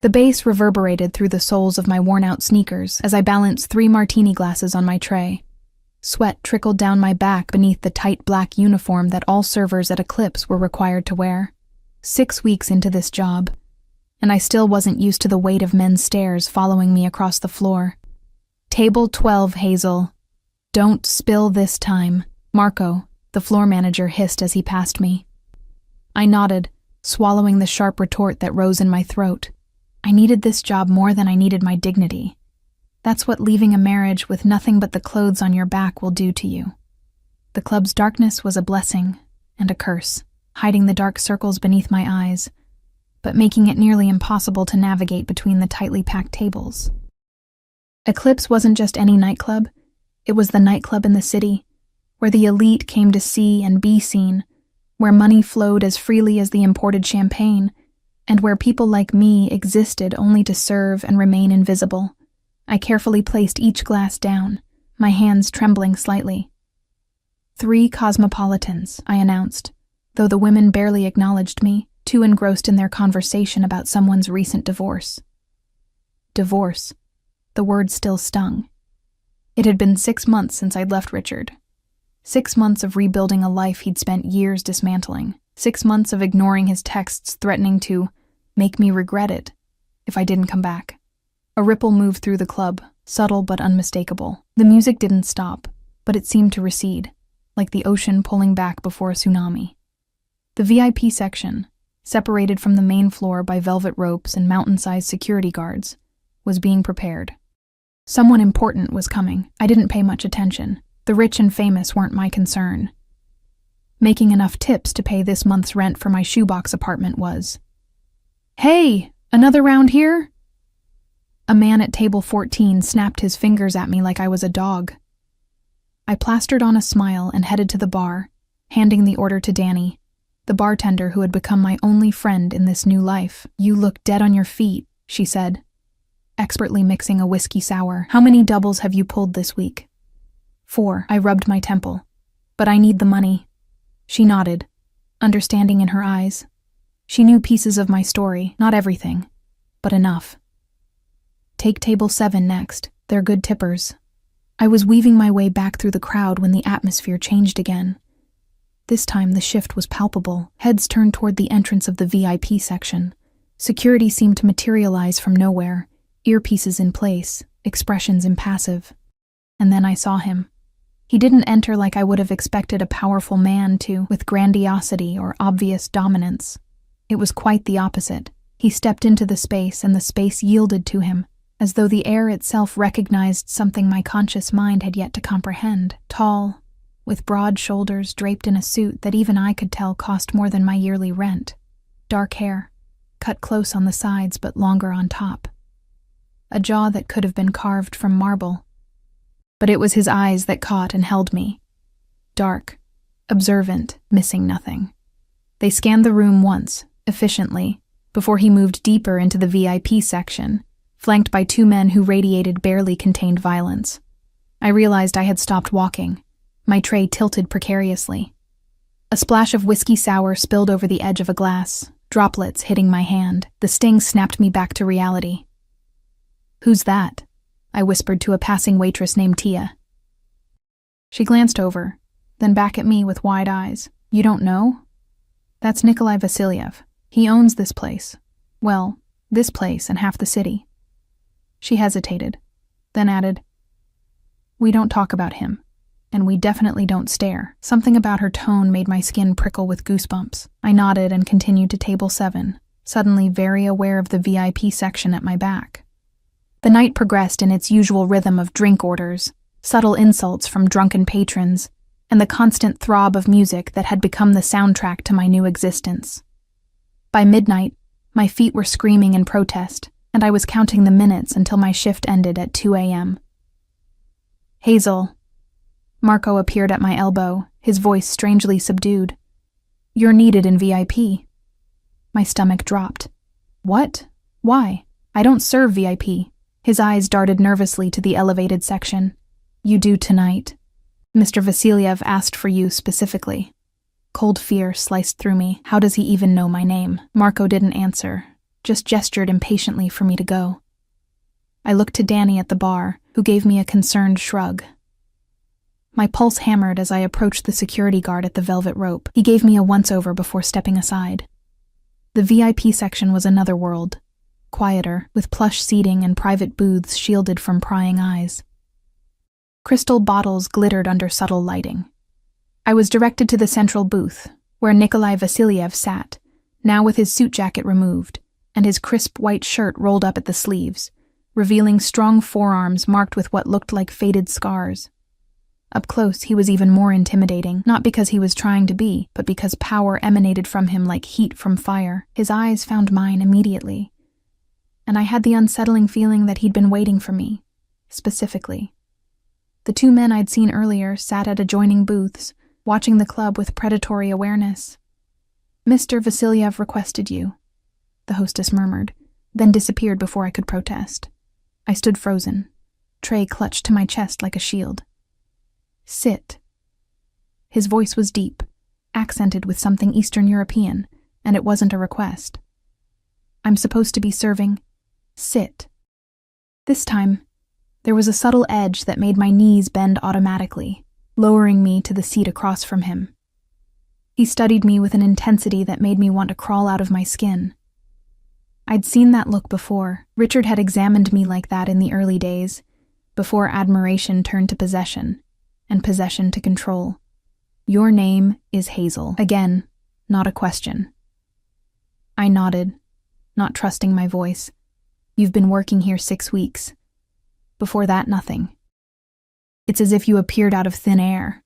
The bass reverberated through the soles of my worn-out sneakers as I balanced 3 martini glasses on my tray. Sweat trickled down my back beneath the tight black uniform that all servers at Eclipse were required to wear. 6 weeks into this job, and I still wasn't used to the weight of men's stares following me across the floor. "Table 12, Hazel. Don't spill this time," Marco, the floor manager, hissed as he passed me. I nodded, swallowing the sharp retort that rose in my throat. I needed this job more than I needed my dignity. That's what leaving a marriage with nothing but the clothes on your back will do to you. The club's darkness was a blessing and a curse, hiding the dark circles beneath my eyes, but making it nearly impossible to navigate between the tightly packed tables. Eclipse wasn't just any nightclub, it was the nightclub in the city, where the elite came to see and be seen, where money flowed as freely as the imported champagne, and where people like me existed only to serve and remain invisible. I carefully placed each glass down, my hands trembling slightly. 3 cosmopolitans, I announced, though the women barely acknowledged me, too engrossed in their conversation about someone's recent divorce. Divorce. The word still stung. It had been 6 months since I'd left Richard. 6 months of rebuilding a life he'd spent years dismantling. 6 months of ignoring his texts threatening to make me regret it if I didn't come back. A ripple moved through the club, subtle but unmistakable. The music didn't stop, but it seemed to recede, like the ocean pulling back before a tsunami. The VIP section, separated from the main floor by velvet ropes and mountain-sized security guards, was being prepared. Someone important was coming. I didn't pay much attention. The rich and famous weren't my concern. Making enough tips to pay this month's rent for my shoebox apartment was. "Hey, another round here?" A man at table 14 snapped his fingers at me like I was a dog. I plastered on a smile and headed to the bar, handing the order to Danny, the bartender who had become my only friend in this new life. "You look dead on your feet," she said, expertly mixing a whiskey sour. "How many doubles have you pulled this week?" 4. I rubbed my temple. "But I need the money." She nodded, understanding in her eyes. She knew pieces of my story, not everything, but enough. "Take table 7 next. They're good tippers." I was weaving my way back through the crowd when the atmosphere changed again. This time the shift was palpable. Heads turned toward the entrance of the VIP section. Security seemed to materialize from nowhere, earpieces in place, expressions impassive. And then I saw him. He didn't enter like I would have expected a powerful man to, with grandiosity or obvious dominance. It was quite the opposite. He stepped into the space and the space yielded to him, as though the air itself recognized something my conscious mind had yet to comprehend. Tall, with broad shoulders draped in a suit that even I could tell cost more than my yearly rent. Dark hair, cut close on the sides but longer on top. A jaw that could have been carved from marble. But it was his eyes that caught and held me. Dark, observant, missing nothing. They scanned the room once, efficiently, before he moved deeper into the VIP section, flanked by 2 men who radiated barely contained violence. I realized I had stopped walking. My tray tilted precariously. A splash of whiskey sour spilled over the edge of a glass, droplets hitting my hand. The sting snapped me back to reality. "Who's that?" I whispered to a passing waitress named Tia. She glanced over, then back at me with wide eyes. "You don't know? That's Nikolai Vasilyev. He owns this place. Well, this place and half the city." She hesitated, then added, "We don't talk about him, and we definitely don't stare." Something about her tone made my skin prickle with goosebumps. I nodded and continued to table 7, suddenly very aware of the VIP section at my back. The night progressed in its usual rhythm of drink orders, subtle insults from drunken patrons, and the constant throb of music that had become the soundtrack to my new existence. By midnight, my feet were screaming in protest, and I was counting the minutes until my shift ended at 2 a.m. "Hazel." Marco appeared at my elbow, his voice strangely subdued. "You're needed in VIP." My stomach dropped. "What? Why? I don't serve VIP." His eyes darted nervously to the elevated section. "You do tonight. Mr. Vasilyev asked for you specifically." Cold fear sliced through me. How does he even know my name? Marco didn't answer, just gestured impatiently for me to go. I looked to Danny at the bar, who gave me a concerned shrug. My pulse hammered as I approached the security guard at the velvet rope. He gave me a once-over before stepping aside. The VIP section was another world, quieter, with plush seating and private booths shielded from prying eyes. Crystal bottles glittered under subtle lighting. I was directed to the central booth, where Nikolai Vasilyev sat, now with his suit jacket removed, and his crisp white shirt rolled up at the sleeves, revealing strong forearms marked with what looked like faded scars. Up close, he was even more intimidating, not because he was trying to be, but because power emanated from him like heat from fire. His eyes found mine immediately, and I had the unsettling feeling that he'd been waiting for me, specifically. The two men I'd seen earlier sat at adjoining booths, watching the club with predatory awareness. "Mr. Vasilyev requested you," the hostess murmured, then disappeared before I could protest. I stood frozen, tray clutched to my chest like a shield. "Sit." His voice was deep, accented with something Eastern European, and it wasn't a request. "I'm supposed to be serving. Sit." This time, there was a subtle edge that made my knees bend automatically, lowering me to the seat across from him. He studied me with an intensity that made me want to crawl out of my skin. I'd seen that look before. Richard had examined me like that in the early days, before admiration turned to possession, and possession to control. "Your name is Hazel." Again, not a question. I nodded, not trusting my voice. "You've been working here 6 weeks. Before that, nothing. It's as if you appeared out of thin air."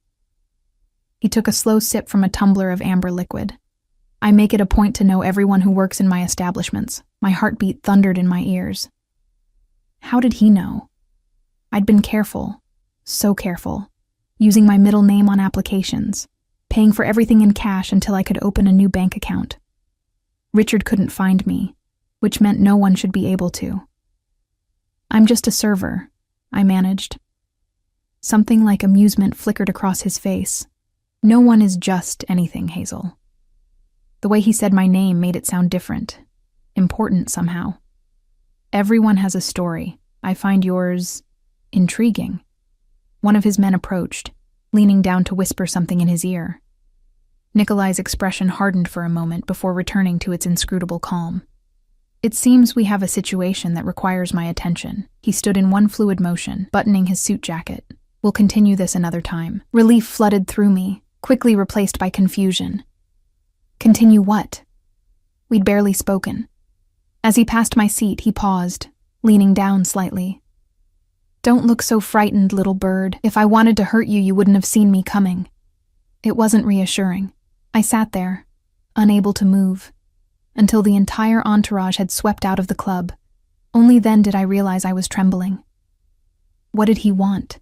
He took a slow sip from a tumbler of amber liquid. "I make it a point to know everyone who works in my establishments." My heartbeat thundered in my ears. How did he know? I'd been careful, so careful, using my middle name on applications, paying for everything in cash until I could open a new bank account. Richard couldn't find me, which meant no one should be able to. "I'm just a server," I managed. Something like amusement flickered across his face. "No one is just anything, Hazel." The way he said my name made it sound different, important somehow. "Everyone has a story. I find yours intriguing." One of his men approached, leaning down to whisper something in his ear. Nikolai's expression hardened for a moment before returning to its inscrutable calm. "It seems we have a situation that requires my attention." He stood in one fluid motion, buttoning his suit jacket. "We'll continue this another time." Relief flooded through me, quickly replaced by confusion. Continue what? We'd barely spoken. As he passed my seat, he paused, leaning down slightly. "Don't look so frightened, little bird. If I wanted to hurt you, you wouldn't have seen me coming." It wasn't reassuring. I sat there, unable to move, until the entire entourage had swept out of the club. Only then did I realize I was trembling. "What did he want?"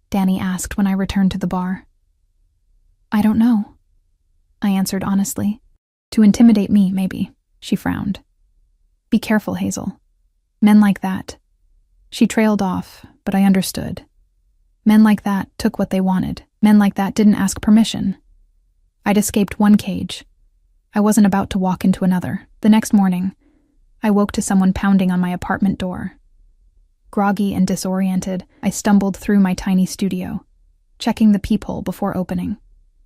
Danny asked when I returned to the bar. "I don't know," I answered honestly. "To intimidate me, maybe," she frowned. "Be careful, Hazel. Men like that." She trailed off, but I understood. Men like that took what they wanted. Men like that didn't ask permission. I'd escaped one cage. I wasn't about to walk into another. The next morning, I woke to someone pounding on my apartment door. Groggy and disoriented, I stumbled through my tiny studio, checking the peephole before opening.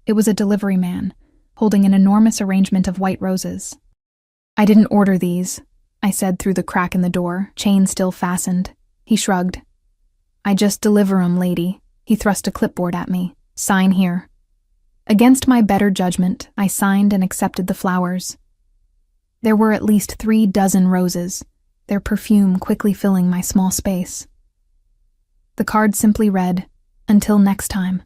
It was a delivery man, holding an enormous arrangement of white roses. "I didn't order these," I said through the crack in the door, chain still fastened. He shrugged. "I just deliver 'em, lady." He thrust a clipboard at me. "Sign here." Against my better judgment, I signed and accepted the flowers. There were at least 3 dozen roses, their perfume quickly filling my small space. The card simply read, "Until next time,"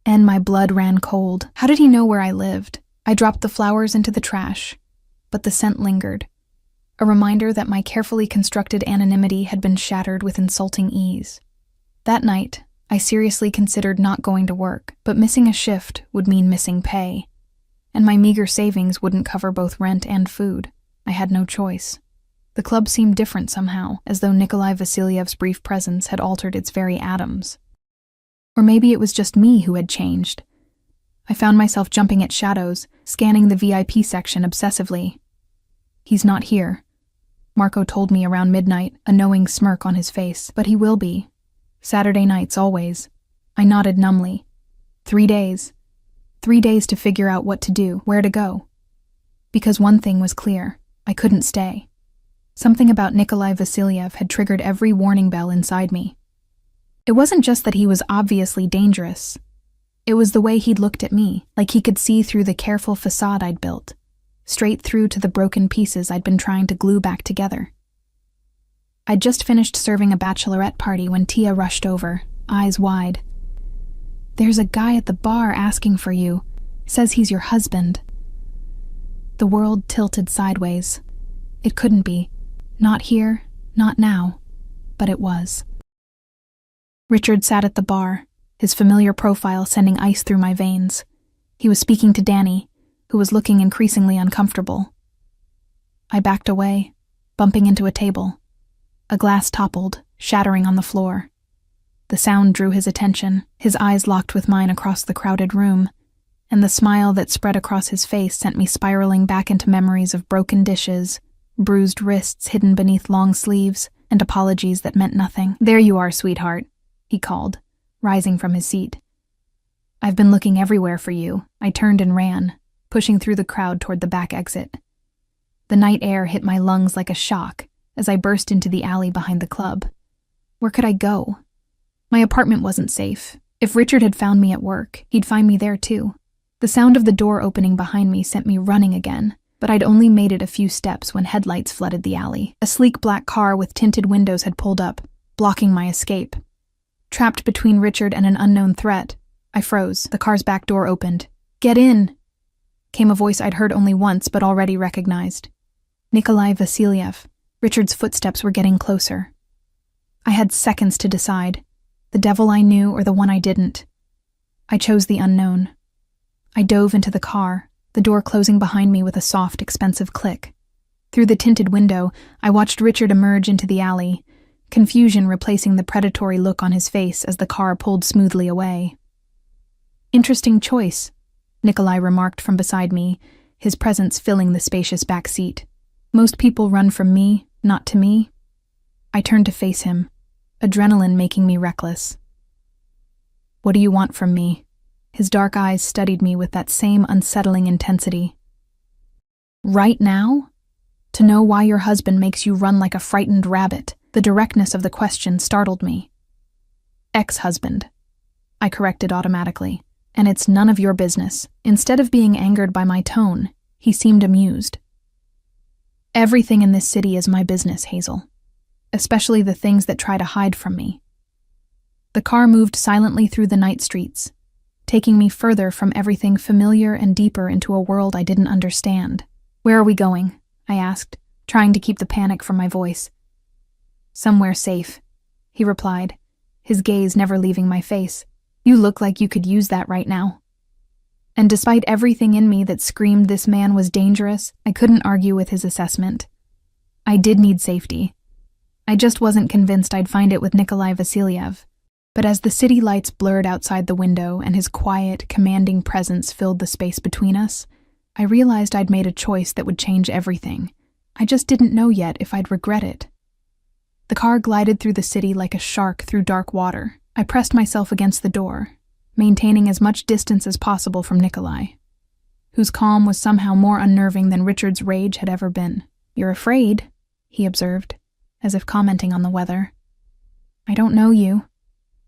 and my blood ran cold. How did he know where I lived? I dropped the flowers into the trash, but the scent lingered, a reminder that my carefully constructed anonymity had been shattered with insulting ease. That night, I seriously considered not going to work, but missing a shift would mean missing pay, and my meager savings wouldn't cover both rent and food. I had no choice. The club seemed different somehow, as though Nikolai Vasilyev's brief presence had altered its very atoms. Or maybe it was just me who had changed. I found myself jumping at shadows, scanning the VIP section obsessively. "He's not here." Marco told me around midnight, a knowing smirk on his face. But he will be. Saturday nights, always. I nodded numbly. 3 days. 3 days to figure out what to do, where to go. Because one thing was clear. I couldn't stay. Something about Nikolai Vasilyev had triggered every warning bell inside me. It wasn't just that he was obviously dangerous. It was the way he'd looked at me, like he could see through the careful facade I'd built, straight through to the broken pieces I'd been trying to glue back together. I'd just finished serving a bachelorette party when Tia rushed over, eyes wide. "There's a guy at the bar asking for you. Says he's your husband." The world tilted sideways. It couldn't be. Not here, not now. But it was. Richard sat at the bar, his familiar profile sending ice through my veins. He was speaking to Danny, who was looking increasingly uncomfortable. I backed away, bumping into a table. A glass toppled, shattering on the floor. The sound drew his attention, his eyes locked with mine across the crowded room, and the smile that spread across his face sent me spiraling back into memories of broken dishes, bruised wrists hidden beneath long sleeves, and apologies that meant nothing. "There you are, sweetheart," he called, rising from his seat. "I've been looking everywhere for you." I turned and ran, pushing through the crowd toward the back exit. The night air hit my lungs like a shock as I burst into the alley behind the club. Where could I go? My apartment wasn't safe. If Richard had found me at work, he'd find me there too. The sound of the door opening behind me sent me running again, but I'd only made it a few steps when headlights flooded the alley. A sleek black car with tinted windows had pulled up, blocking my escape. Trapped between Richard and an unknown threat, I froze. The car's back door opened. "Get in!" came a voice I'd heard only once but already recognized. Nikolai Vasilyev. Richard's footsteps were getting closer. I had seconds to decide, the devil I knew or the one I didn't. I chose the unknown. I dove into the car, the door closing behind me with a soft, expensive click. Through the tinted window, I watched Richard emerge into the alley, confusion replacing the predatory look on his face as the car pulled smoothly away. "Interesting choice," Nikolai remarked from beside me, his presence filling the spacious back seat. "Most people run from me, not to me." I turned to face him, adrenaline making me reckless. "What do you want from me?" His dark eyes studied me with that same unsettling intensity. "Right now? To know why your husband makes you run like a frightened rabbit." The directness of the question startled me. "Ex-husband," I corrected automatically, "and it's none of your business." Instead of being angered by my tone, he seemed amused. "Everything in this city is my business, Hazel. Especially the things that try to hide from me." The car moved silently through the night streets, taking me further from everything familiar and deeper into a world I didn't understand. "Where are we going?" I asked, trying to keep the panic from my voice. "Somewhere safe," he replied, his gaze never leaving my face. "You look like you could use that right now." And despite everything in me that screamed this man was dangerous, I couldn't argue with his assessment. I did need safety. I just wasn't convinced I'd find it with Nikolai Vasilyev. But as the city lights blurred outside the window and his quiet, commanding presence filled the space between us, I realized I'd made a choice that would change everything. I just didn't know yet if I'd regret it. The car glided through the city like a shark through dark water. I pressed myself against the door, maintaining as much distance as possible from Nikolai, whose calm was somehow more unnerving than Richard's rage had ever been. "You're afraid," he observed, as if commenting on the weather. "I don't know you."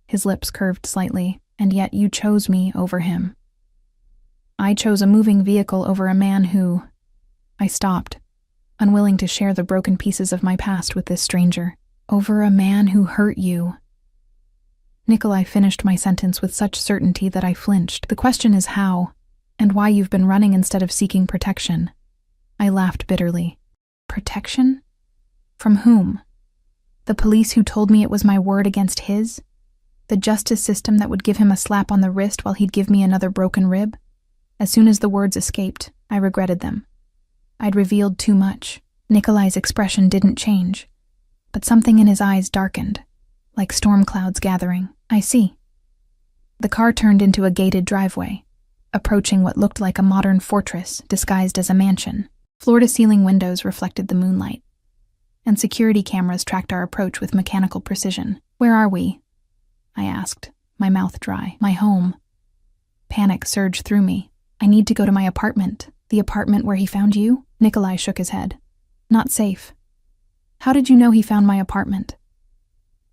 His lips curved slightly, "and yet you chose me over him." "I chose a moving vehicle over a man who—" I stopped, unwilling to share the broken pieces of my past with this stranger. "Over a man who hurt you." Nikolai finished my sentence with such certainty that I flinched. "The question is how, and why you've been running instead of seeking protection." I laughed bitterly. "Protection? From whom? The police who told me it was my word against his? The justice system that would give him a slap on the wrist while he'd give me another broken rib?" As soon as the words escaped, I regretted them. I'd revealed too much. Nikolai's expression didn't change, but something in his eyes darkened, like storm clouds gathering. "I see." The car turned into a gated driveway, approaching what looked like a modern fortress disguised as a mansion. Floor-to-ceiling windows reflected the moonlight. and security cameras tracked our approach with mechanical precision. "Where are we?" I asked, my mouth dry. "My home." Panic surged through me. "I need to go to my apartment." "The apartment where he found you?" Nikolai shook his head. "Not safe." "How did you know he found my apartment?"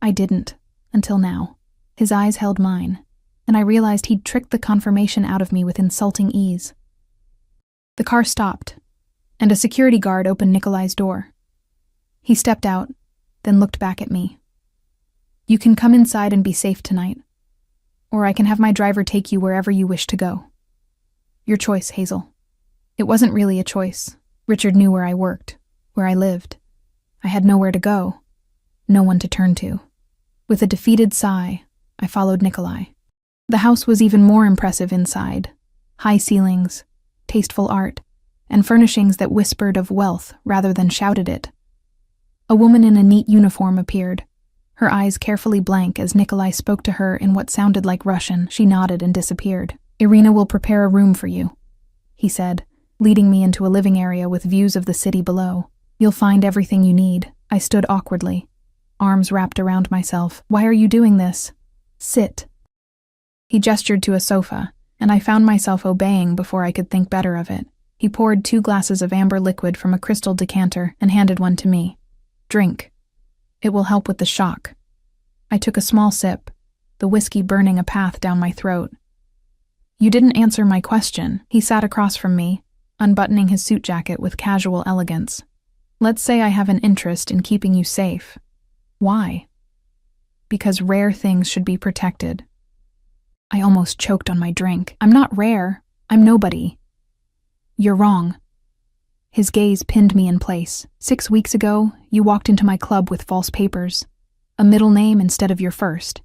"I didn't, until now." His eyes held mine, and I realized he'd tricked the confirmation out of me with insulting ease. The car stopped, and a security guard opened Nikolai's door. He stepped out, then looked back at me. "You can come inside and be safe tonight, or I can have my driver take you wherever you wish to go. Your choice, Hazel." It wasn't really a choice. Richard knew where I worked, where I lived. I had nowhere to go, no one to turn to. With a defeated sigh, I followed Nikolai. The house was even more impressive inside. High ceilings, tasteful art, and furnishings that whispered of wealth rather than shouted it. A woman in a neat uniform appeared, her eyes carefully blank as Nikolai spoke to her in what sounded like Russian. She nodded and disappeared. "Irina will prepare a room for you," he said, leading me into a living area with views of the city below. "You'll find everything you need." I stood awkwardly, arms wrapped around myself. "Why are you doing this?" "Sit." He gestured to a sofa, and I found myself obeying before I could think better of it. He poured 2 glasses of amber liquid from a crystal decanter and handed one to me. "Drink. It will help with the shock." I took a small sip, the whiskey burning a path down my throat. "You didn't answer my question." He sat across from me, unbuttoning his suit jacket with casual elegance. "Let's say I have an interest in keeping you safe. Why?" "Because rare things should be protected." I almost choked on my drink. "I'm not rare. I'm nobody." "You're wrong." His gaze pinned me in place. 6 weeks ago, you walked into my club with false papers, a middle name instead of your first,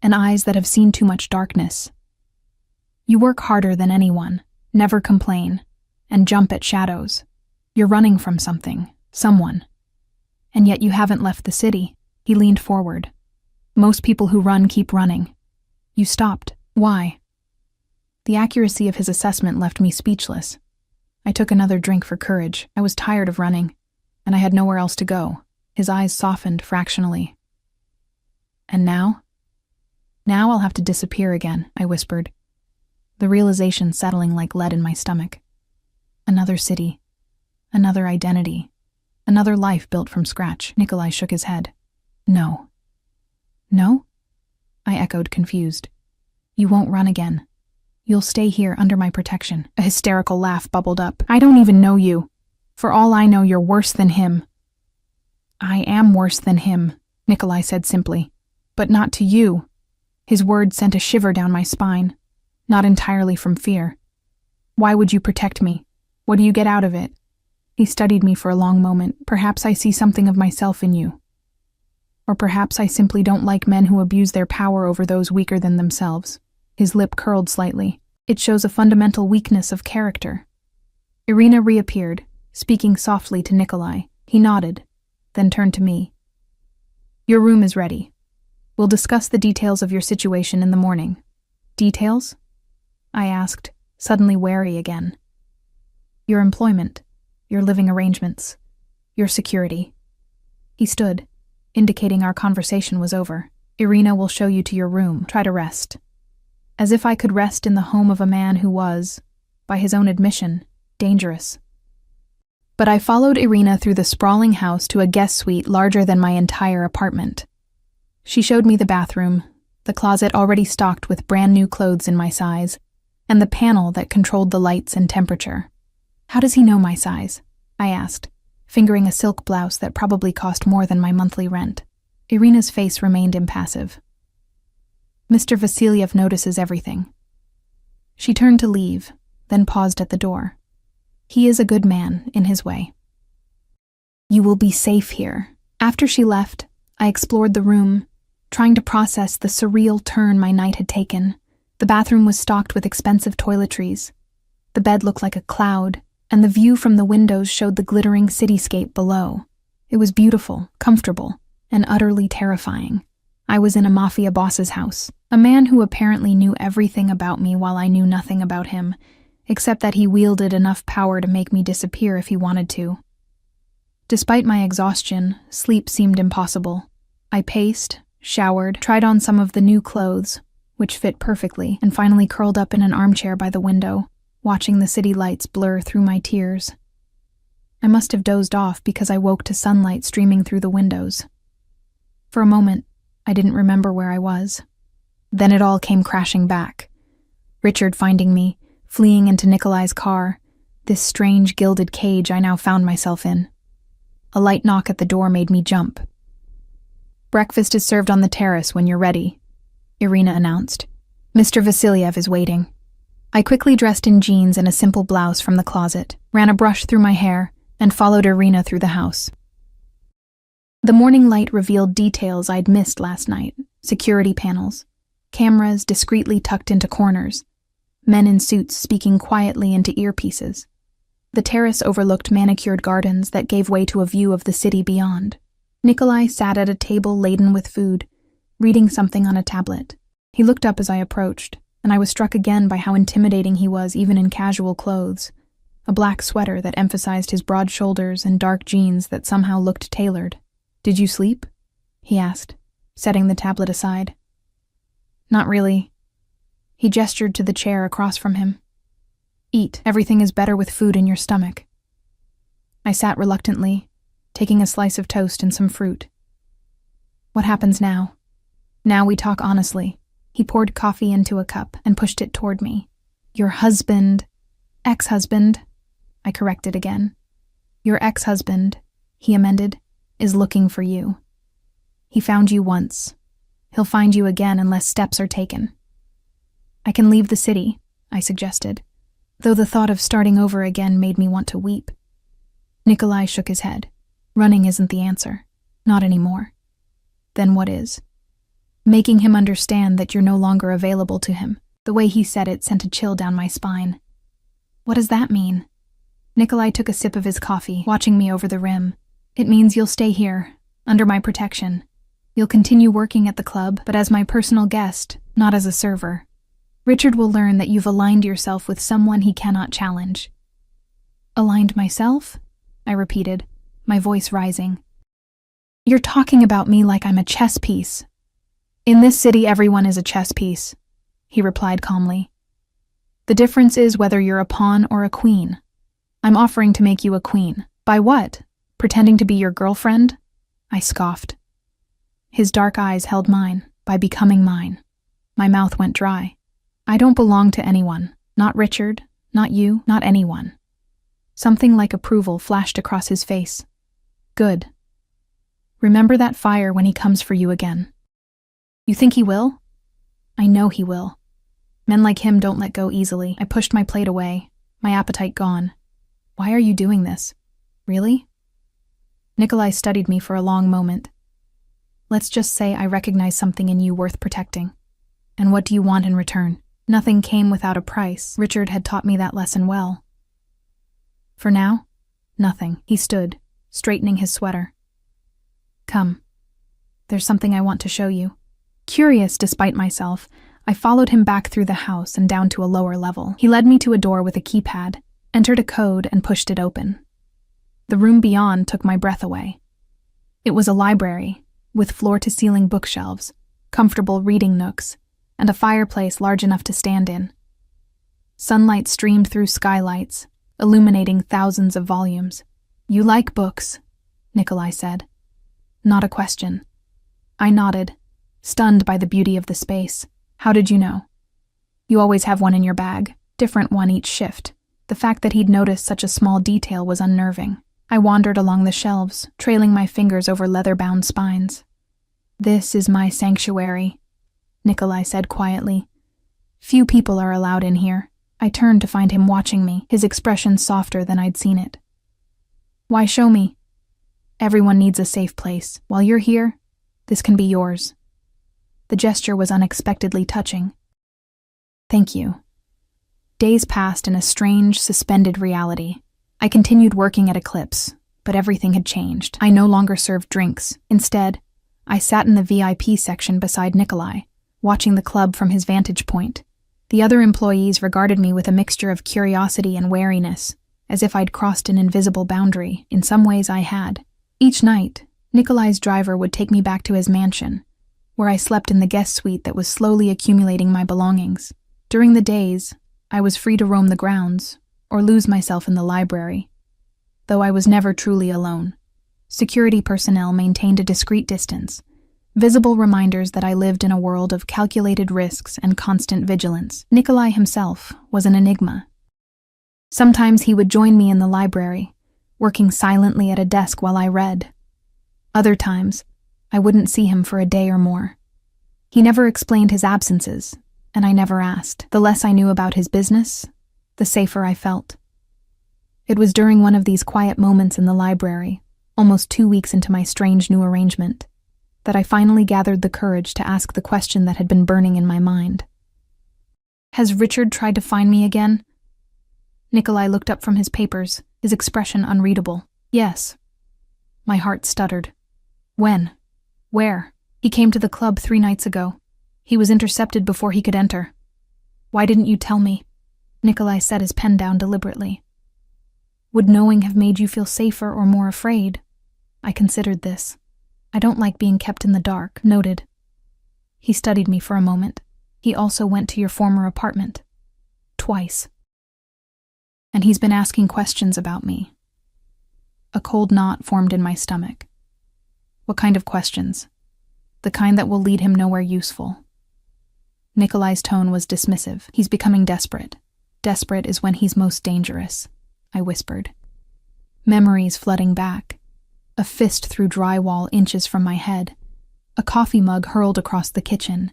and eyes that have seen too much darkness. You work harder than anyone, never complain, and jump at shadows. You're running from something, someone. And yet you haven't left the city. He leaned forward. Most people who run keep running. You stopped. Why? The accuracy of his assessment left me speechless. I took another drink for courage. I was tired of running, and I had nowhere else to go. His eyes softened fractionally. "And now?" "Now I'll have to disappear again," I whispered, the realization settling like lead in my stomach. Another city, another identity, another life built from scratch. Nikolai shook his head. "No." "No?" I echoed, confused. "You won't run again. You'll stay here under my protection." A hysterical laugh bubbled up. "I don't even know you. For all I know, you're worse than him." "I am worse than him," Nikolai said simply. "But not to you." His words sent a shiver down my spine, not entirely from fear. "Why would you protect me? What do you get out of it?" He studied me for a long moment. "Perhaps I see something of myself in you. Or perhaps I simply don't like men who abuse their power over those weaker than themselves." His lip curled slightly. "It shows a fundamental weakness of character." Irina reappeared, speaking softly to Nikolai. He nodded, then turned to me. "Your room is ready. We'll discuss the details of your situation in the morning." "Details?" I asked, suddenly wary again. "Your employment, your living arrangements, your security." He stood, indicating our conversation was over. "Irina will show you to your room. Try to rest." As if I could rest in the home of a man who was, by his own admission, dangerous. But I followed Irina through the sprawling house to a guest suite larger than my entire apartment. She showed me the bathroom, the closet already stocked with brand new clothes in my size, and the panel that controlled the lights and temperature. "How does he know my size?" I asked, fingering a silk blouse that probably cost more than my monthly rent. Irina's face remained impassive. "Mr. Vasilyev notices everything." She turned to leave, then paused at the door. "He is a good man, in his way." "You will be safe here." After she left, I explored the room, trying to process the surreal turn my night had taken. The bathroom was stocked with expensive toiletries. The bed looked like a cloud, and the view from the windows showed the glittering cityscape below. It was beautiful, comfortable, and utterly terrifying. I was in a Mafia boss's house, a man who apparently knew everything about me while I knew nothing about him, except that he wielded enough power to make me disappear if he wanted to. Despite my exhaustion, sleep seemed impossible. I paced, showered, tried on some of the new clothes, which fit perfectly, and finally curled up in an armchair by the window, watching the city lights blur through my tears. I must have dozed off because I woke to sunlight streaming through the windows. For a moment, I didn't remember where I was. Then it all came crashing back. Richard finding me, fleeing into Nikolai's car, this strange gilded cage I now found myself in. A light knock at the door made me jump. "Breakfast is served on the terrace when you're ready," Irina announced. "Mr. Vasilyev is waiting." I quickly dressed in jeans and a simple blouse from the closet, ran a brush through my hair, and followed Irina through the house. The morning light revealed details I'd missed last night: security panels, cameras discreetly tucked into corners, men in suits speaking quietly into earpieces. The terrace overlooked manicured gardens that gave way to a view of the city beyond. Nikolai sat at a table laden with food, reading something on a tablet. He looked up as I approached, and I was struck again by how intimidating he was even in casual clothes. A black sweater that emphasized his broad shoulders and dark jeans that somehow looked tailored. "Did you sleep?" he asked, setting the tablet aside. "Not really." He gestured to the chair across from him. "Eat. Everything is better with food in your stomach." I sat reluctantly, taking a slice of toast and some fruit. "What happens now?" "Now we talk honestly." He poured coffee into a cup and pushed it toward me. "Your husband," "ex-husband," I corrected again. "Your ex-husband," he amended, "is looking for you. He found you once. He'll find you again unless steps are taken." "I can leave the city," I suggested, though the thought of starting over again made me want to weep. Nikolai shook his head. "Running isn't the answer. Not anymore." "Then what is?" "Making him understand that you're no longer available to him." The way he said it sent a chill down my spine. "What does that mean?" Nikolai took a sip of his coffee, watching me over the rim. "It means you'll stay here, under my protection. You'll continue working at the club, but as my personal guest, not as a server. Richard will learn that you've aligned yourself with someone he cannot challenge." "Aligned myself?" I repeated, my voice rising. "You're talking about me like I'm a chess piece." "In this city, everyone is a chess piece," he replied calmly. "The difference is whether you're a pawn or a queen. I'm offering to make you a queen. By what? Pretending to be your girlfriend?" I scoffed. His dark eyes held mine, by becoming mine. My mouth went dry. "I don't belong to anyone. Not Richard, not you, not anyone." Something like approval flashed across his face. "Good. Remember that fire when he comes for you again." "You think he will?" "I know he will. Men like him don't let go easily." I pushed my plate away, my appetite gone. "Why are you doing this? Really?" Nikolai studied me for a long moment. "Let's just say I recognize something in you worth protecting. And what do you want in return?" Nothing came without a price. Richard had taught me that lesson well. "For now, nothing." He stood, straightening his sweater. "Come. There's something I want to show you." Curious despite myself, I followed him back through the house and down to a lower level. He led me to a door with a keypad, entered a code, and pushed it open. The room beyond took my breath away. It was a library, with floor-to-ceiling bookshelves, comfortable reading nooks, and a fireplace large enough to stand in. Sunlight streamed through skylights, illuminating thousands of volumes. "You like books," Nikolai said. Not a question. I nodded, stunned by the beauty of the space. "How did you know?" "You always have one in your bag, different one each shift." The fact that he'd noticed such a small detail was unnerving. I wandered along the shelves, trailing my fingers over leather-bound spines. "This is my sanctuary," Nikolai said quietly. "Few people are allowed in here." I turned to find him watching me, his expression softer than I'd seen it. "Why show me?" "Everyone needs a safe place. While you're here, this can be yours." The gesture was unexpectedly touching. "Thank you." Days passed in a strange, suspended reality. I continued working at Eclipse, but everything had changed. I no longer served drinks. Instead, I sat in the VIP section beside Nikolai, watching the club from his vantage point. The other employees regarded me with a mixture of curiosity and wariness, as if I'd crossed an invisible boundary. In some ways I had. Each night, Nikolai's driver would take me back to his mansion, where I slept in the guest suite that was slowly accumulating my belongings. During the days, I was free to roam the grounds or lose myself in the library, though I was never truly alone. Security personnel maintained a discreet distance, visible reminders that I lived in a world of calculated risks and constant vigilance. Nikolai himself was an enigma. Sometimes he would join me in the library, working silently at a desk while I read. Other times, I wouldn't see him for a day or more. He never explained his absences, and I never asked. The less I knew about his business, the safer I felt. It was during one of these quiet moments in the library, almost 2 weeks into my strange new arrangement, that I finally gathered the courage to ask the question that had been burning in my mind. "Has Richard tried to find me again?" Nikolai looked up from his papers, his expression unreadable. "Yes." My heart stuttered. "When? Where?" "He came to the club 3 nights ago. He was intercepted before he could enter." "Why didn't you tell me?" Nikolai set his pen down deliberately. "Would knowing have made you feel safer or more afraid?" I considered this. "I don't like being kept in the dark." "Noted." He studied me for a moment. "He also went to your former apartment. Twice. And he's been asking questions about me." A cold knot formed in my stomach. "What kind of questions?" "The kind that will lead him nowhere useful." Nikolai's tone was dismissive. "He's becoming desperate. Desperate is when he's most dangerous," I whispered. Memories flooding back. A fist through drywall inches from my head. A coffee mug hurled across the kitchen.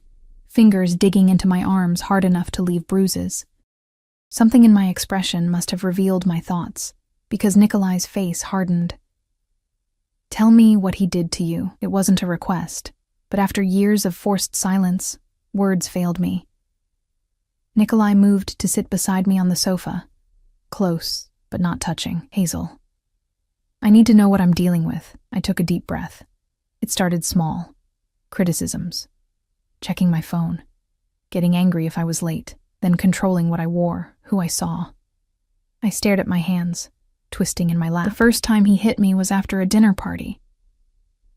Fingers digging into my arms hard enough to leave bruises. Something in my expression must have revealed my thoughts, because Nikolai's face hardened. "Tell me what he did to you." It wasn't a request, but after years of forced silence, words failed me. Nikolai moved to sit beside me on the sofa, close, but not touching. "Hazel, I need to know what I'm dealing with." I took a deep breath. It started small. Criticisms. Checking my phone. Getting angry if I was late. Then controlling what I wore, who I saw. I stared at my hands, twisting in my lap. The first time he hit me was after a dinner party.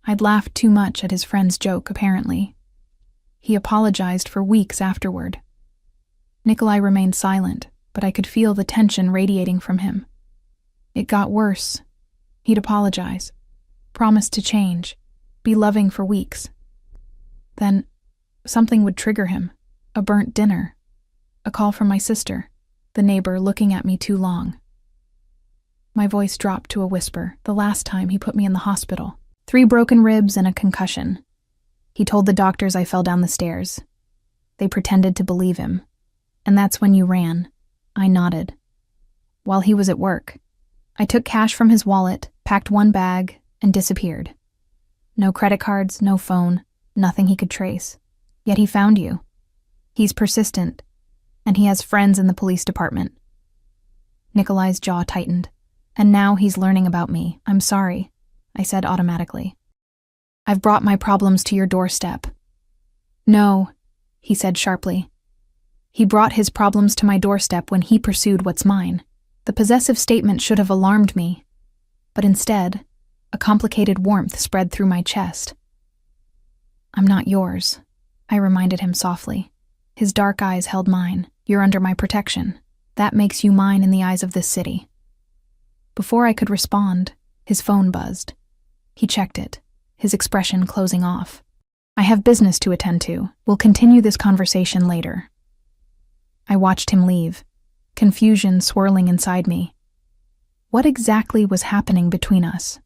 I'd laughed too much at his friend's joke, apparently. He apologized for weeks afterward. Nikolai remained silent, but I could feel the tension radiating from him. It got worse. He'd apologize, promise to change, be loving for weeks. Then, something would trigger him. A burnt dinner. A call from my sister, the neighbor looking at me too long. My voice dropped to a whisper. The last time he put me in the hospital. 3 broken ribs and a concussion. He told the doctors I fell down the stairs. They pretended to believe him. "And that's when you ran." I nodded. While he was at work, I took cash from his wallet, packed 1 bag, and disappeared. No credit cards, no phone, nothing he could trace. Yet he found you. He's persistent, and he has friends in the police department. Nikolai's jaw tightened. "And now he's learning about me." "I'm sorry," I said automatically. "I've brought my problems to your doorstep." "No," he said sharply. He brought his problems to my doorstep when he pursued what's mine. The possessive statement should have alarmed me, but instead, a complicated warmth spread through my chest. "I'm not yours," I reminded him softly. His dark eyes held mine. "You're under my protection. That makes you mine in the eyes of this city." Before I could respond, his phone buzzed. He checked it, his expression closing off. "I have business to attend to. We'll continue this conversation later." I watched him leave, confusion swirling inside me. What exactly was happening between us?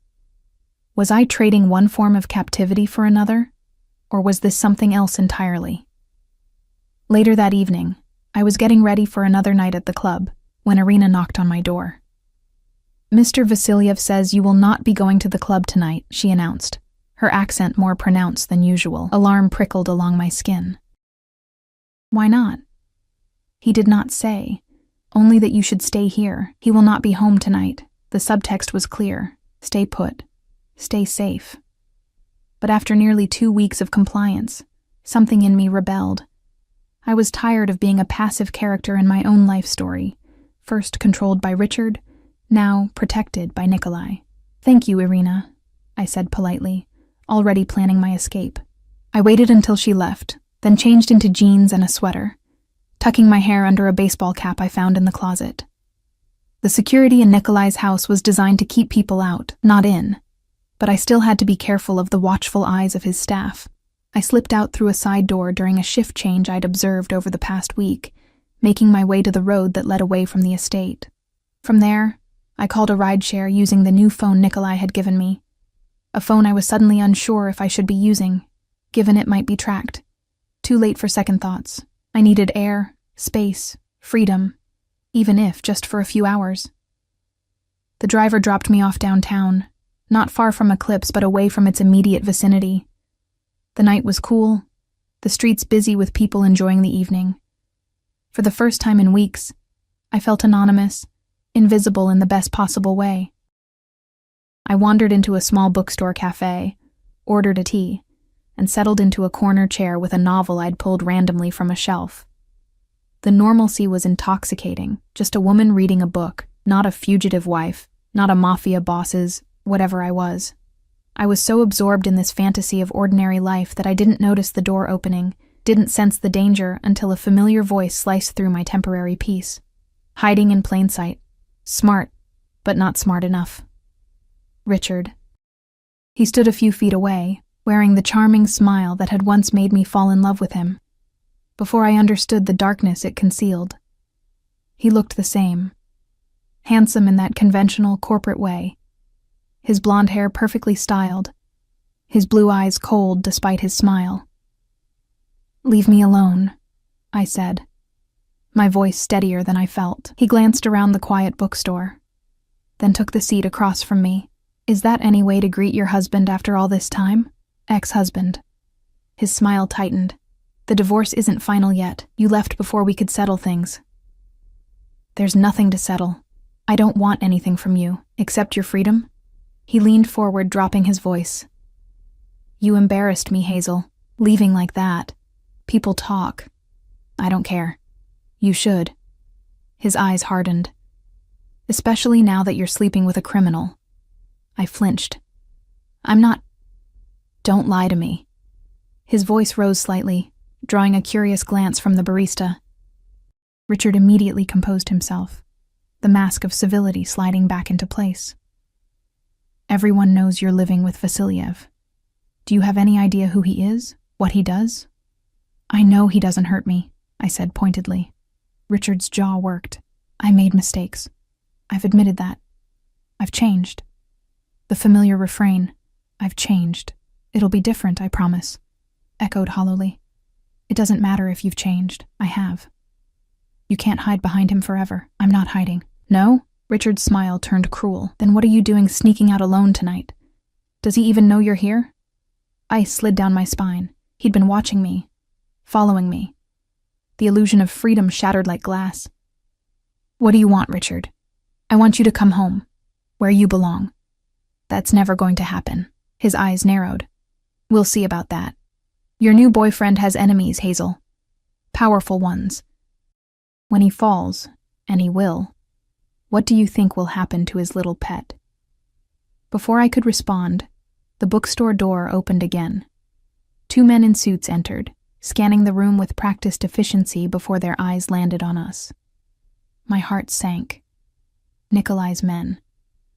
Was I trading one form of captivity for another, or was this something else entirely? Later that evening, I was getting ready for another night at the club when Irina knocked on my door. "Mr. Vasilyev says you will not be going to the club tonight," she announced, her accent more pronounced than usual. Alarm prickled along my skin. "Why not?" "He did not say, only that you should stay here. He will not be home tonight." The subtext was clear. Stay put. Stay safe. But after nearly 2 weeks of compliance, something in me rebelled. I was tired of being a passive character in my own life story, first controlled by Richard, now protected by Nikolai. "Thank you, Irina," I said politely, already planning my escape. I waited until she left, then changed into jeans and a sweater, tucking my hair under a baseball cap I found in the closet. The security in Nikolai's house was designed to keep people out, not in, but I still had to be careful of the watchful eyes of his staff. I slipped out through a side door during a shift change I'd observed over the past week, making my way to the road that led away from the estate. From there, I called a rideshare using the new phone Nikolai had given me, a phone I was suddenly unsure if I should be using, given it might be tracked. Too late for second thoughts. I needed air, space, freedom, even if just for a few hours. The driver dropped me off downtown, not far from Eclipse but away from its immediate vicinity. The night was cool, the streets busy with people enjoying the evening. For the first time in weeks, I felt anonymous, invisible in the best possible way. I wandered into a small bookstore cafe, ordered a tea, and settled into a corner chair with a novel I'd pulled randomly from a shelf. The normalcy was intoxicating, just a woman reading a book, not a fugitive wife, not a mafia boss's, whatever I was. I was so absorbed in this fantasy of ordinary life that I didn't notice the door opening, didn't sense the danger until a familiar voice sliced through my temporary peace. Hiding in plain sight. Smart, but not smart enough. Richard. He stood a few feet away, wearing the charming smile that had once made me fall in love with him, before I understood the darkness it concealed. He looked the same, handsome in that conventional corporate way, his blonde hair perfectly styled, his blue eyes cold despite his smile. "Leave me alone," I said, my voice steadier than I felt. He glanced around the quiet bookstore, then took the seat across from me. "Is that any way to greet your husband after all this time?" "Ex-husband." His smile tightened. "The divorce isn't final yet. You left before we could settle things." "There's nothing to settle. I don't want anything from you, except your freedom." He leaned forward, dropping his voice. "You embarrassed me, Hazel, leaving like that. People talk. I don't care. You should." His eyes hardened. "Especially now that you're sleeping with a criminal." I flinched. "I'm not..." "Don't lie to me." His voice rose slightly, drawing a curious glance from the barista. Richard immediately composed himself, the mask of civility sliding back into place. "Everyone knows you're living with Vasilyev. Do you have any idea who he is? What he does?" "I know he doesn't hurt me," I said pointedly. Richard's jaw worked. "I made mistakes. I've admitted that. I've changed." The familiar refrain, "I've changed. It'll be different, I promise," echoed hollowly. "It doesn't matter if you've changed. I have. You can't hide behind him forever. I'm not hiding." "No?" Richard's smile turned cruel. "Then what are you doing sneaking out alone tonight? Does he even know you're here?" Ice slid down my spine. He'd been watching me, following me. The illusion of freedom shattered like glass. "What do you want, Richard?" "I want you to come home, where you belong." "That's never going to happen." His eyes narrowed. "We'll see about that. Your new boyfriend has enemies, Hazel. Powerful ones. When he falls, and he will, what do you think will happen to his little pet?" Before I could respond, the bookstore door opened again. 2 men in suits entered, scanning the room with practiced efficiency before their eyes landed on us. My heart sank. Nikolai's men,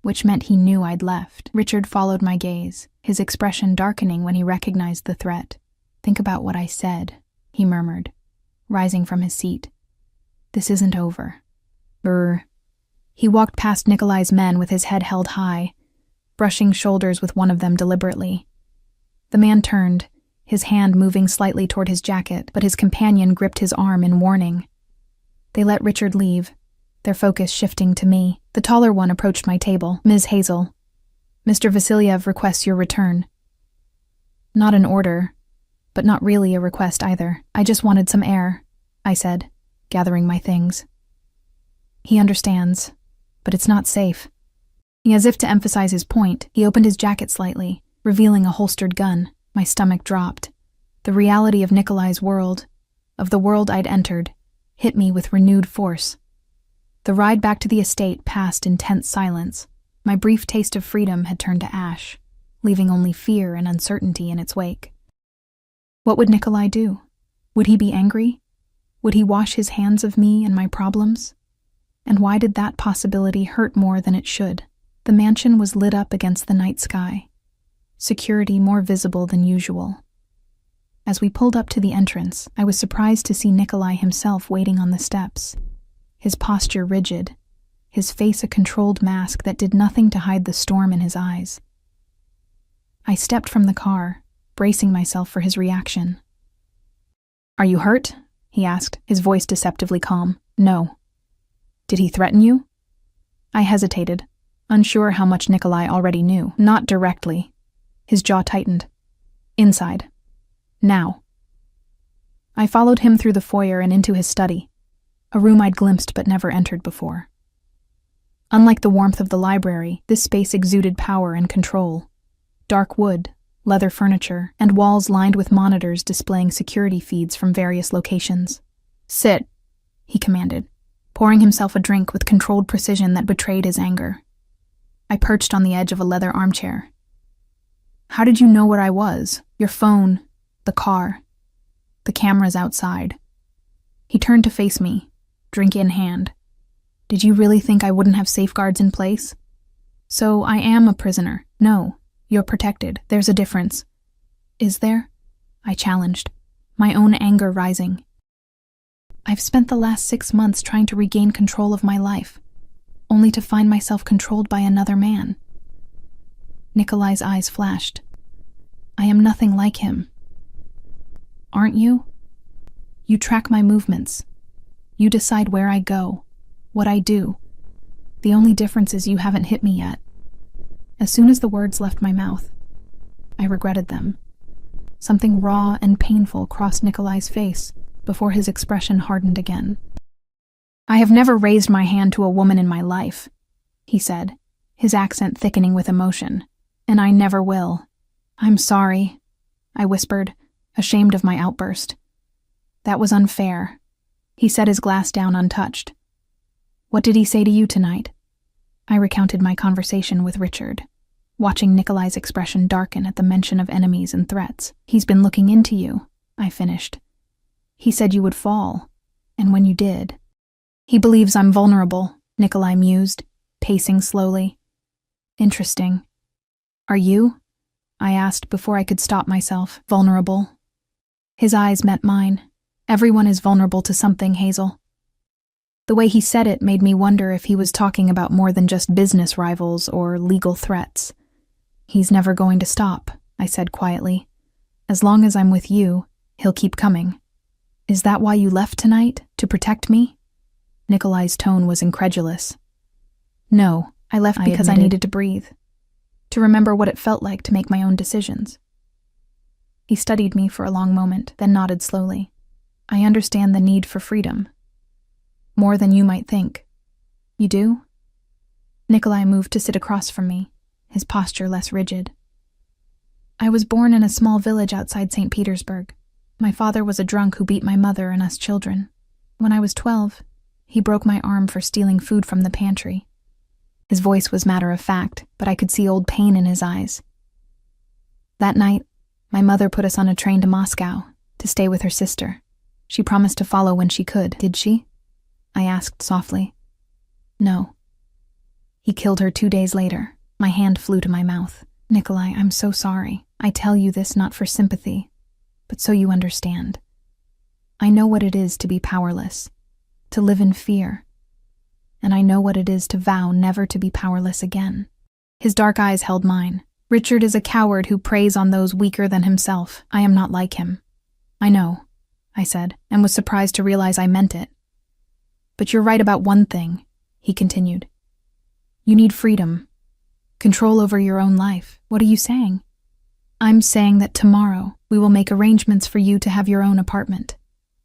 which meant he knew I'd left. Richard followed my gaze, his expression darkening when he recognized the threat. "Think about what I said," he murmured, rising from his seat. "This isn't over." Brr. He walked past Nikolai's men with his head held high, brushing shoulders with one of them deliberately. The man turned, his hand moving slightly toward his jacket, but his companion gripped his arm in warning. They let Richard leave, their focus shifting to me. The taller one approached my table. "Ms. Hazel, Mr. Vasilyev requests your return." Not an order, but not really a request either. "I just wanted some air," I said, gathering my things. "He understands, but it's not safe." As if to emphasize his point, he opened his jacket slightly, revealing a holstered gun. My stomach dropped. The reality of Nikolai's world, of the world I'd entered, hit me with renewed force. The ride back to the estate passed in tense silence. My brief taste of freedom had turned to ash, leaving only fear and uncertainty in its wake. What would Nikolai do? Would he be angry? Would he wash his hands of me and my problems? And why did that possibility hurt more than it should? The mansion was lit up against the night sky, security more visible than usual. As we pulled up to the entrance, I was surprised to see Nikolai himself waiting on the steps, his posture rigid, his face a controlled mask that did nothing to hide the storm in his eyes. I stepped from the car, bracing myself for his reaction. "Are you hurt?" he asked, his voice deceptively calm. "No." "Did he threaten you?" I hesitated, unsure how much Nikolai already knew. Not directly. His jaw tightened. "Inside. Now." I followed him through the foyer and into his study, a room I'd glimpsed but never entered before. Unlike the warmth of the library, this space exuded power and control. Dark wood, leather furniture, and walls lined with monitors displaying security feeds from various locations. "Sit," he commanded, pouring himself a drink with controlled precision that betrayed his anger. I perched on the edge of a leather armchair. "How did you know where I was? Your phone, the car, the cameras outside." He turned to face me, drink in hand. "Did you really think I wouldn't have safeguards in place? So I am a prisoner. No, you're protected. There's a difference." "Is there?" I challenged, my own anger rising. "I've spent the last 6 months trying to regain control of my life, only to find myself controlled by another man." Nikolai's eyes flashed. "I am nothing like him." "Aren't you? You track my movements. You decide where I go, what I do. The only difference is you haven't hit me yet." As soon as the words left my mouth, I regretted them. Something raw and painful crossed Nikolai's face before his expression hardened again. "I have never raised my hand to a woman in my life," he said, his accent thickening with emotion. "And I never will." "I'm sorry," I whispered, ashamed of my outburst. "That was unfair." He set his glass down untouched. "What did he say to you tonight?" I recounted my conversation with Richard, watching Nikolai's expression darken at the mention of enemies and threats. "He's been looking into you," I finished. "He said you would fall, and when you did." "He believes I'm vulnerable," Nikolai mused, pacing slowly. "Interesting. Are you?" I asked before I could stop myself. "Vulnerable?" His eyes met mine. "Everyone is vulnerable to something, Hazel." The way he said it made me wonder if he was talking about more than just business rivals or legal threats. "He's never going to stop," I said quietly. "As long as I'm with you, he'll keep coming." "Is that why you left tonight? To protect me?" Nikolai's tone was incredulous. "No, I left because I needed to breathe, to remember what it felt like to make my own decisions." He studied me for a long moment, then nodded slowly. "I understand the need for freedom. More than you might think." "You do?" Nikolai moved to sit across from me, his posture less rigid. "I was born in a small village outside St. Petersburg. My father was a drunk who beat my mother and us children. When I was 12, he broke my arm for stealing food from the pantry." His voice was matter-of-fact, but I could see old pain in his eyes. "That night, my mother put us on a train to Moscow to stay with her sister. She promised to follow when she could." "Did she?" I asked softly. "No." "He killed her 2 days later." My hand flew to my mouth. "Nikolai, I'm so sorry. I tell you this not for sympathy, but so you understand. I know what it is to be powerless, to live in fear, and I know what it is to vow never to be powerless again." His dark eyes held mine. "Richard is a coward who preys on those weaker than himself. I am not like him." "I know," I said, and was surprised to realize I meant it. "But you're right about one thing," he continued. "You need freedom, control over your own life." "What are you saying?" "I'm saying that tomorrow we will make arrangements for you to have your own apartment.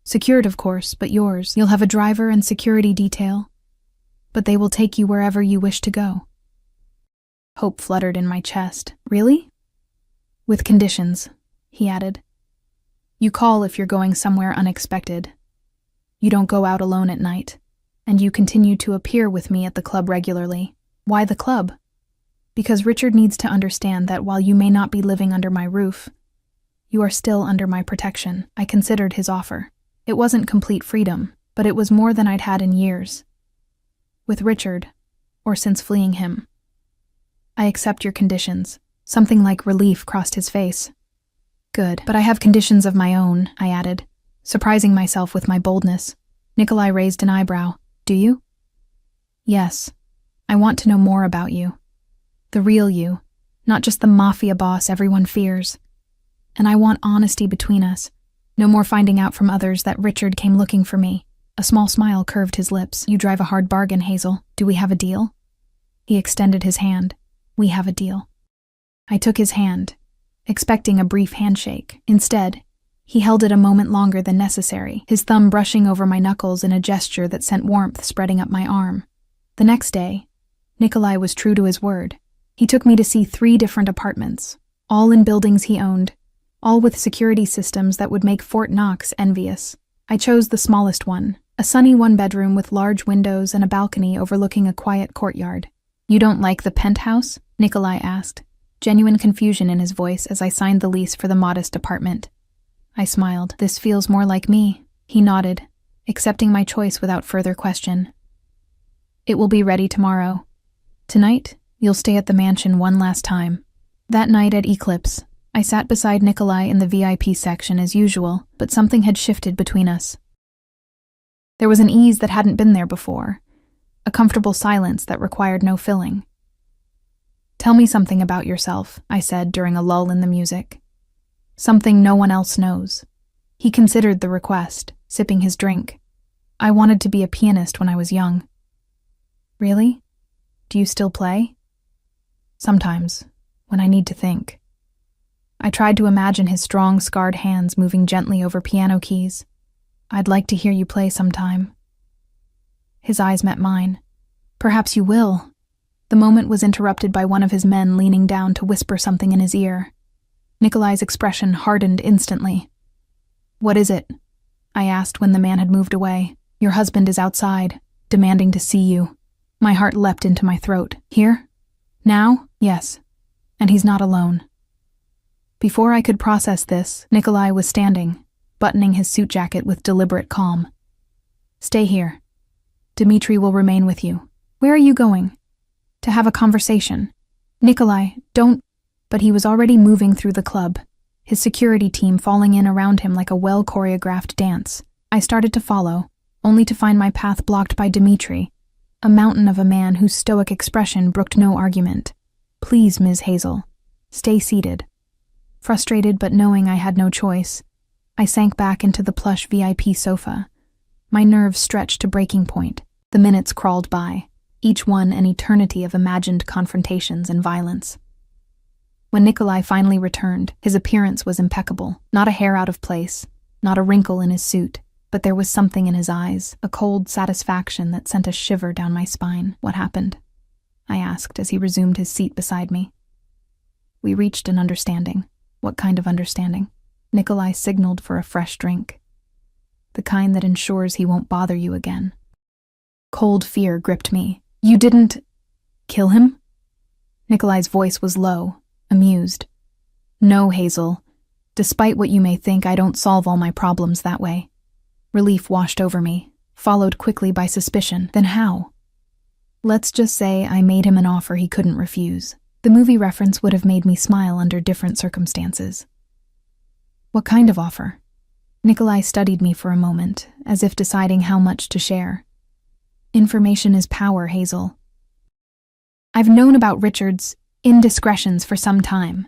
Secured, of course, but yours. You'll have a driver and security detail, but they will take you wherever you wish to go." Hope fluttered in my chest. "Really?" "With conditions," he added. "You call if you're going somewhere unexpected. You don't go out alone at night. And you continue to appear with me at the club regularly. Why the club? Because Richard needs to understand that while you may not be living under my roof, you are still under my protection. I considered his offer. It wasn't complete freedom, but it was more than I'd had in years. With Richard, or since fleeing him. I accept your conditions. Something like relief crossed his face. Good, but I have conditions of my own, I added, surprising myself with my boldness. Nikolai raised an eyebrow. Do you? Yes. I want to know more about you. The real you, not just the Mafia boss everyone fears. And I want honesty between us. No more finding out from others that Richard came looking for me. A small smile curved his lips. You drive a hard bargain, Hazel. Do we have a deal? He extended his hand. We have a deal. I took his hand, expecting a brief handshake. Instead, he held it a moment longer than necessary, his thumb brushing over my knuckles in a gesture that sent warmth spreading up my arm. The next day, Nikolai was true to his word. He took me to see 3 different apartments, all in buildings he owned, all with security systems that would make Fort Knox envious. I chose the smallest one, a sunny 1-bedroom with large windows and a balcony overlooking a quiet courtyard. You don't like the penthouse? Nikolai asked, genuine confusion in his voice as I signed the lease for the modest apartment. I smiled. This feels more like me. He nodded, accepting my choice without further question. It will be ready tomorrow. Tonight, you'll stay at the mansion one last time. That night at Eclipse, I sat beside Nikolai in the VIP section as usual, but something had shifted between us. There was an ease that hadn't been there before, a comfortable silence that required no filling. Tell me something about yourself, I said during a lull in the music. Something no one else knows. He considered the request, sipping his drink. I wanted to be a pianist when I was young. Really? Do you still play? Sometimes, when I need to think. I tried to imagine his strong, scarred hands moving gently over piano keys. I'd like to hear you play sometime. His eyes met mine. Perhaps you will. The moment was interrupted by one of his men leaning down to whisper something in his ear. Nikolai's expression hardened instantly. What is it? I asked when the man had moved away. Your husband is outside, demanding to see you. My heart leapt into my throat. Here? Now? Yes. And he's not alone. Before I could process this, Nikolai was standing, buttoning his suit jacket with deliberate calm. Stay here. Dmitri will remain with you. Where are you going? To have a conversation. Nikolai, don't... But he was already moving through the club, his security team falling in around him like a well-choreographed dance. I started to follow, only to find my path blocked by Dmitri, a mountain of a man whose stoic expression brooked no argument. Please, Ms. Hazel, stay seated. Frustrated but knowing I had no choice, I sank back into the plush VIP sofa. My nerves stretched to breaking point. The minutes crawled by, each one an eternity of imagined confrontations and violence. When Nikolai finally returned, his appearance was impeccable. Not a hair out of place, not a wrinkle in his suit, but there was something in his eyes, a cold satisfaction that sent a shiver down my spine. What happened? I asked as he resumed his seat beside me. We reached an understanding. What kind of understanding? Nikolai signaled for a fresh drink. The kind that ensures he won't bother you again. Cold fear gripped me. You didn't... kill him? Nikolai's voice was low, amused. No, Hazel. Despite what you may think, I don't solve all my problems that way. Relief washed over me, followed quickly by suspicion. Then how? Let's just say I made him an offer he couldn't refuse. The movie reference would have made me smile under different circumstances. What kind of offer? Nikolai studied me for a moment, as if deciding how much to share. Information is power, Hazel. I've known about Richard's indiscretions for some time.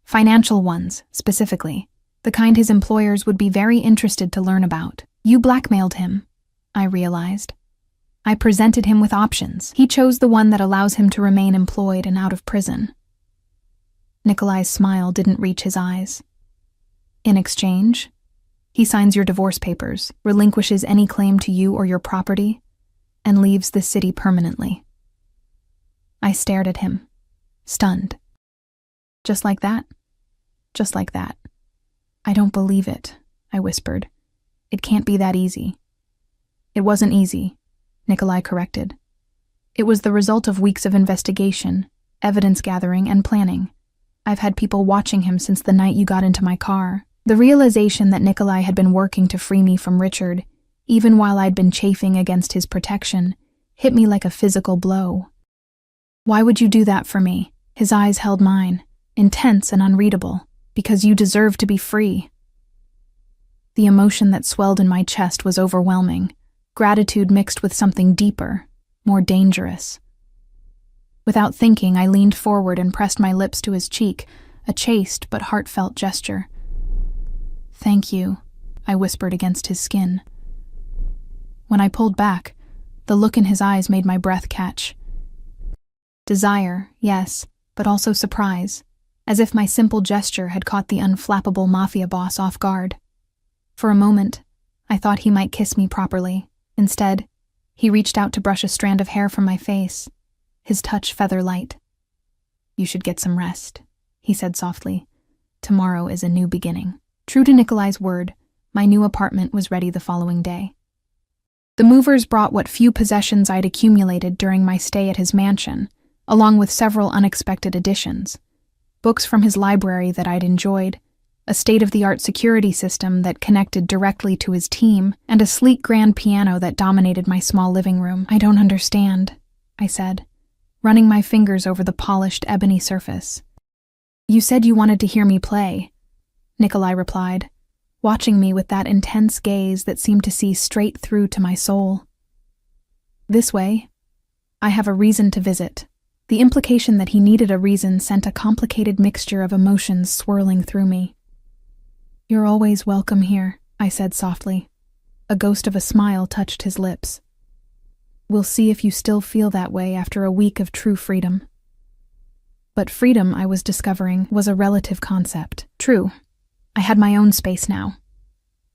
Financial ones, specifically. The kind his employers would be very interested to learn about. You blackmailed him, I realized. I presented him with options. He chose the one that allows him to remain employed and out of prison. Nikolai's smile didn't reach his eyes. In exchange, he signs your divorce papers, relinquishes any claim to you or your property, and leaves the city permanently. I stared at him, stunned. Just like that? Just like that. I don't believe it, I whispered. It can't be that easy. It wasn't easy. Nikolai corrected. It was the result of weeks of investigation, evidence gathering, and planning. I've had people watching him since the night you got into my car. The realization that Nikolai had been working to free me from Richard, even while I'd been chafing against his protection, hit me like a physical blow. Why would you do that for me? His eyes held mine, intense and unreadable. Because you deserve to be free. The emotion that swelled in my chest was overwhelming, gratitude mixed with something deeper, more dangerous. Without thinking, I leaned forward and pressed my lips to his cheek, a chaste but heartfelt gesture. Thank you, I whispered against his skin. When I pulled back, the look in his eyes made my breath catch. Desire, yes, but also surprise, as if my simple gesture had caught the unflappable Mafia boss off guard. For a moment, I thought he might kiss me properly. Instead, he reached out to brush a strand of hair from my face, his touch feather-light. You should get some rest, he said softly. Tomorrow is a new beginning. True to Nikolai's word, my new apartment was ready the following day. The movers brought what few possessions I'd accumulated during my stay at his mansion, along with several unexpected additions. Books from his library that I'd enjoyed, a state-of-the-art security system that connected directly to his team, and a sleek grand piano that dominated my small living room. I don't understand, I said, running my fingers over the polished ebony surface. You said you wanted to hear me play, Nikolai replied, watching me with that intense gaze that seemed to see straight through to my soul. This way, I have a reason to visit. The implication that he needed a reason sent a complicated mixture of emotions swirling through me. You're always welcome here, I said softly. A ghost of a smile touched his lips. We'll see if you still feel that way after a week of true freedom. But freedom, I was discovering, was a relative concept. True, I had my own space now.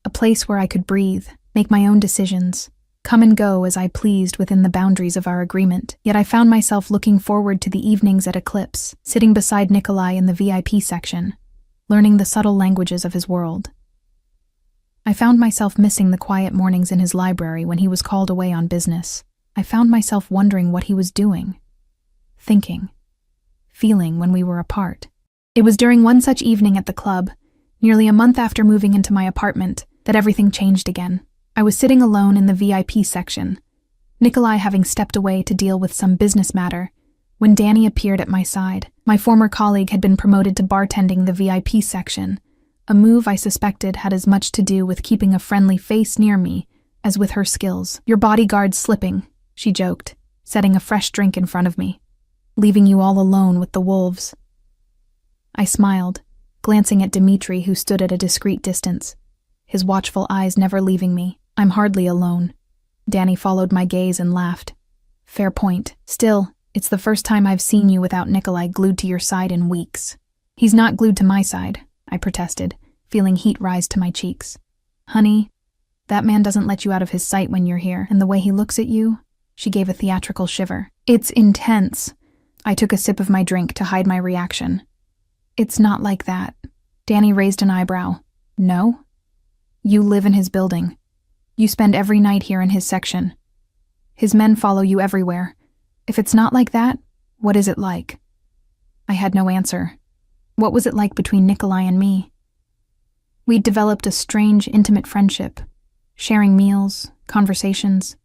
A place where I could breathe, make my own decisions, come and go as I pleased within the boundaries of our agreement. Yet I found myself looking forward to the evenings at Eclipse, sitting beside Nikolai in the VIP section, learning the subtle languages of his world. I found myself missing the quiet mornings in his library when he was called away on business. I found myself wondering what he was doing, thinking, feeling when we were apart. It was during one such evening at the club, nearly a month after moving into my apartment, that everything changed again. I was sitting alone in the VIP section, Nikolai having stepped away to deal with some business matter, when Danny appeared at my side. My former colleague had been promoted to bartending the VIP section, a move I suspected had as much to do with keeping a friendly face near me as with her skills. Your bodyguard's slipping, she joked, setting a fresh drink in front of me, leaving you all alone with the wolves. I smiled, glancing at Dmitri, who stood at a discreet distance, his watchful eyes never leaving me. I'm hardly alone. Danny followed my gaze and laughed. Fair point. Still, it's the first time I've seen you without Nikolai glued to your side in weeks. He's not glued to my side, I protested, feeling heat rise to my cheeks. Honey, that man doesn't let you out of his sight when you're here, and the way he looks at you, she gave a theatrical shiver. It's intense. I took a sip of my drink to hide my reaction. It's not like that. Danny raised an eyebrow. No? You live in his building. You spend every night here in his section. His men follow you everywhere. If it's not like that, what is it like? I had no answer. What was it like between Nikolai and me? We'd developed a strange, intimate friendship, sharing meals, conversations,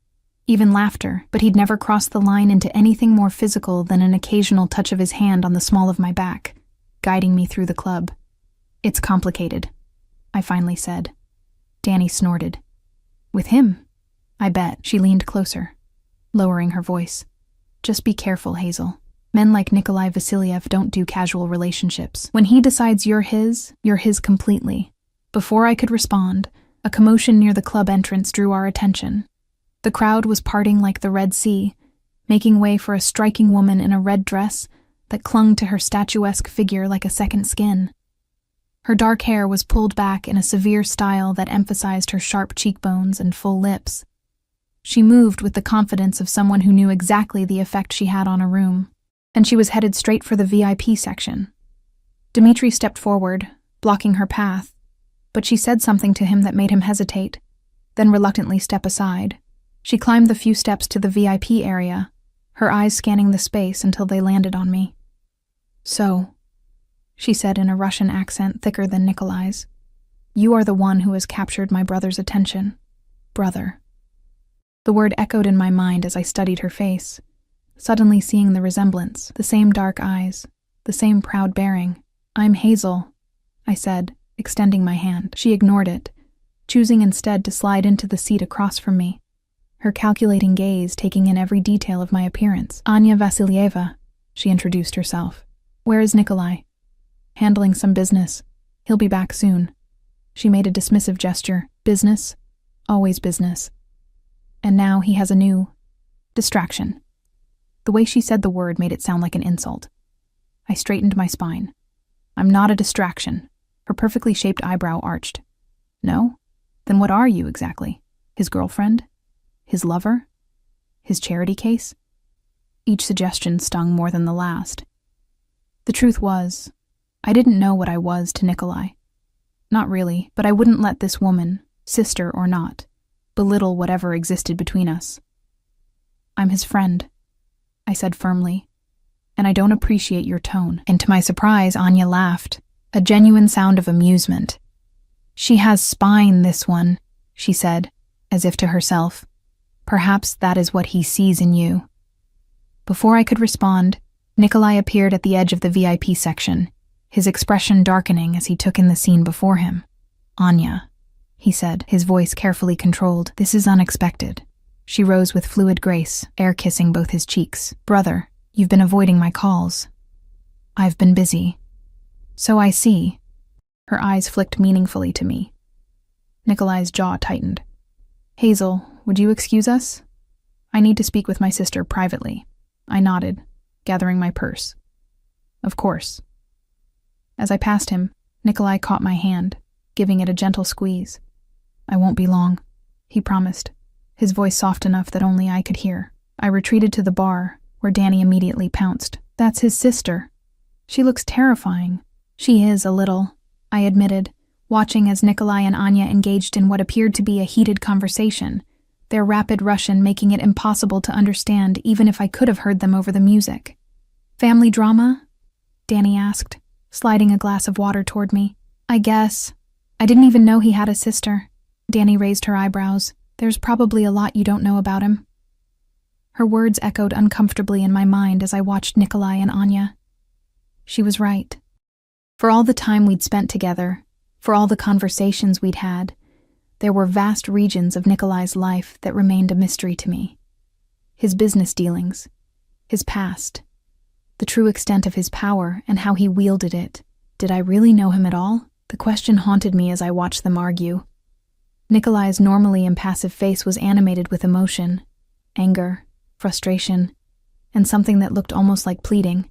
even laughter, but he'd never crossed the line into anything more physical than an occasional touch of his hand on the small of my back, guiding me through the club. It's complicated, I finally said. Danny snorted. With him? I bet. She leaned closer, lowering her voice. Just be careful, Hazel. Men like Nikolai Vasilyev don't do casual relationships. When he decides you're his completely. Before I could respond, a commotion near the club entrance drew our attention. The crowd was parting like the Red Sea, making way for a striking woman in a red dress that clung to her statuesque figure like a second skin. Her dark hair was pulled back in a severe style that emphasized her sharp cheekbones and full lips. She moved with the confidence of someone who knew exactly the effect she had on a room, and she was headed straight for the VIP section. Dmitri stepped forward, blocking her path, but she said something to him that made him hesitate, then reluctantly step aside. She climbed the few steps to the VIP area, her eyes scanning the space until they landed on me. "So," she said in a Russian accent thicker than Nikolai's, "you are the one who has captured my brother's attention. Brother." The word echoed in my mind as I studied her face, suddenly seeing the resemblance, the same dark eyes, the same proud bearing. "I'm Hazel," I said, extending my hand. She ignored it, choosing instead to slide into the seat across from me, her calculating gaze taking in every detail of my appearance. "Anya Vasilyeva," she introduced herself. "Where is Nikolai?" "Handling some business. He'll be back soon." She made a dismissive gesture. "Business? Always business. And now he has a new distraction." The way she said the word made it sound like an insult. I straightened my spine. "I'm not a distraction." Her perfectly shaped eyebrow arched. "No? Then what are you exactly? His girlfriend? His lover? His charity case?" Each suggestion stung more than the last. The truth was, I didn't know what I was to Nikolai. Not really, but I wouldn't let this woman, sister or not, belittle whatever existed between us. "I'm his friend," I said firmly, "and I don't appreciate your tone." And to my surprise, Anya laughed, a genuine sound of amusement. "She has spine, this one," she said, as if to herself. "Perhaps that is what he sees in you." Before I could respond, Nikolai appeared at the edge of the VIP section, his expression darkening as he took in the scene before him. "Anya," he said, his voice carefully controlled, "this is unexpected." She rose with fluid grace, air-kissing both his cheeks. "Brother, you've been avoiding my calls." "I've been busy." "So I see." Her eyes flicked meaningfully to me. Nikolai's jaw tightened. "Hazel, would you excuse us? I need to speak with my sister privately." I nodded, gathering my purse. "Of course." As I passed him, Nikolai caught my hand, giving it a gentle squeeze. "I won't be long," he promised, his voice soft enough that only I could hear. I retreated to the bar, where Danny immediately pounced. "That's his sister. She looks terrifying." "She is, a little," I admitted, watching as Nikolai and Anya engaged in what appeared to be a heated conversation, their rapid Russian making it impossible to understand even if I could have heard them over the music. "Family drama?" Danny asked, sliding a glass of water toward me. "I guess. I didn't even know he had a sister." Danny raised her eyebrows. "There's probably a lot you don't know about him." Her words echoed uncomfortably in my mind as I watched Nikolai and Anya. She was right. For all the time we'd spent together, for all the conversations we'd had, there were vast regions of Nikolai's life that remained a mystery to me. His business dealings, his past, the true extent of his power and how he wielded it. Did I really know him at all? The question haunted me as I watched them argue. Nikolai's normally impassive face was animated with emotion, anger, frustration, and something that looked almost like pleading.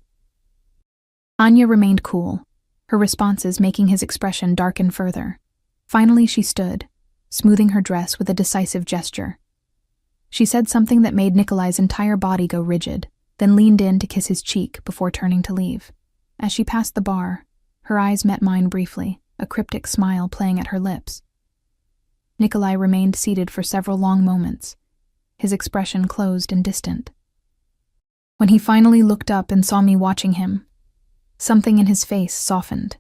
Anya remained cool, her responses making his expression darken further. Finally she stood, smoothing her dress with a decisive gesture. She said something that made Nikolai's entire body go rigid, then leaned in to kiss his cheek before turning to leave. As she passed the bar, her eyes met mine briefly, a cryptic smile playing at her lips. Nikolai remained seated for several long moments, his expression closed and distant. When he finally looked up and saw me watching him, something in his face softened.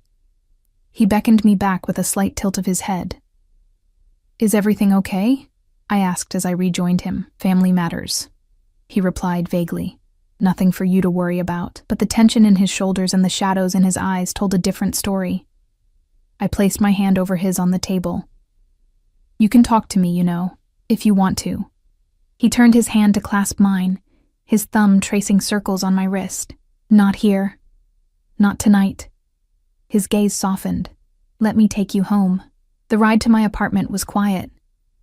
He beckoned me back with a slight tilt of his head. "Is everything okay?" I asked as I rejoined him. "Family matters," he replied vaguely. "Nothing for you to worry about." But the tension in his shoulders and the shadows in his eyes told a different story. I placed my hand over his on the table. "You can talk to me, you know, if you want to." He turned his hand to clasp mine, his thumb tracing circles on my wrist. "Not here. Not tonight." His gaze softened. "Let me take you home." The ride to my apartment was quiet.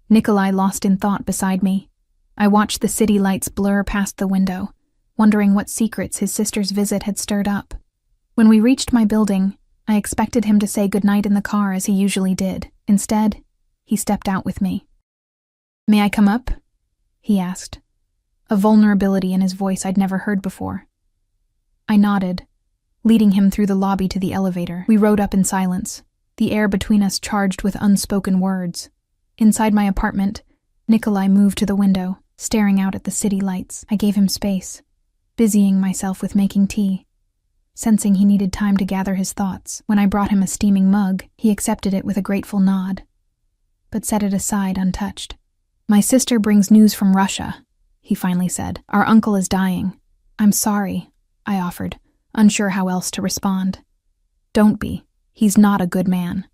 Nikolai lost in thought beside me. I watched the city lights blur past the window, wondering what secrets his sister's visit had stirred up. When we reached my building, I expected him to say goodnight in the car as he usually did. Instead, he stepped out with me. "May I come up?" he asked, a vulnerability in his voice I'd never heard before. I nodded, leading him through the lobby to the elevator. We rode up in silence, the air between us charged with unspoken words. Inside my apartment, Nikolai moved to the window, staring out at the city lights. I gave him space, busying myself with making tea. Sensing he needed time to gather his thoughts, when I brought him a steaming mug, he accepted it with a grateful nod, but set it aside untouched. "My sister brings news from Russia," he finally said. "Our uncle is dying." "I'm sorry," I offered, unsure how else to respond. "Don't be. He's not a good man."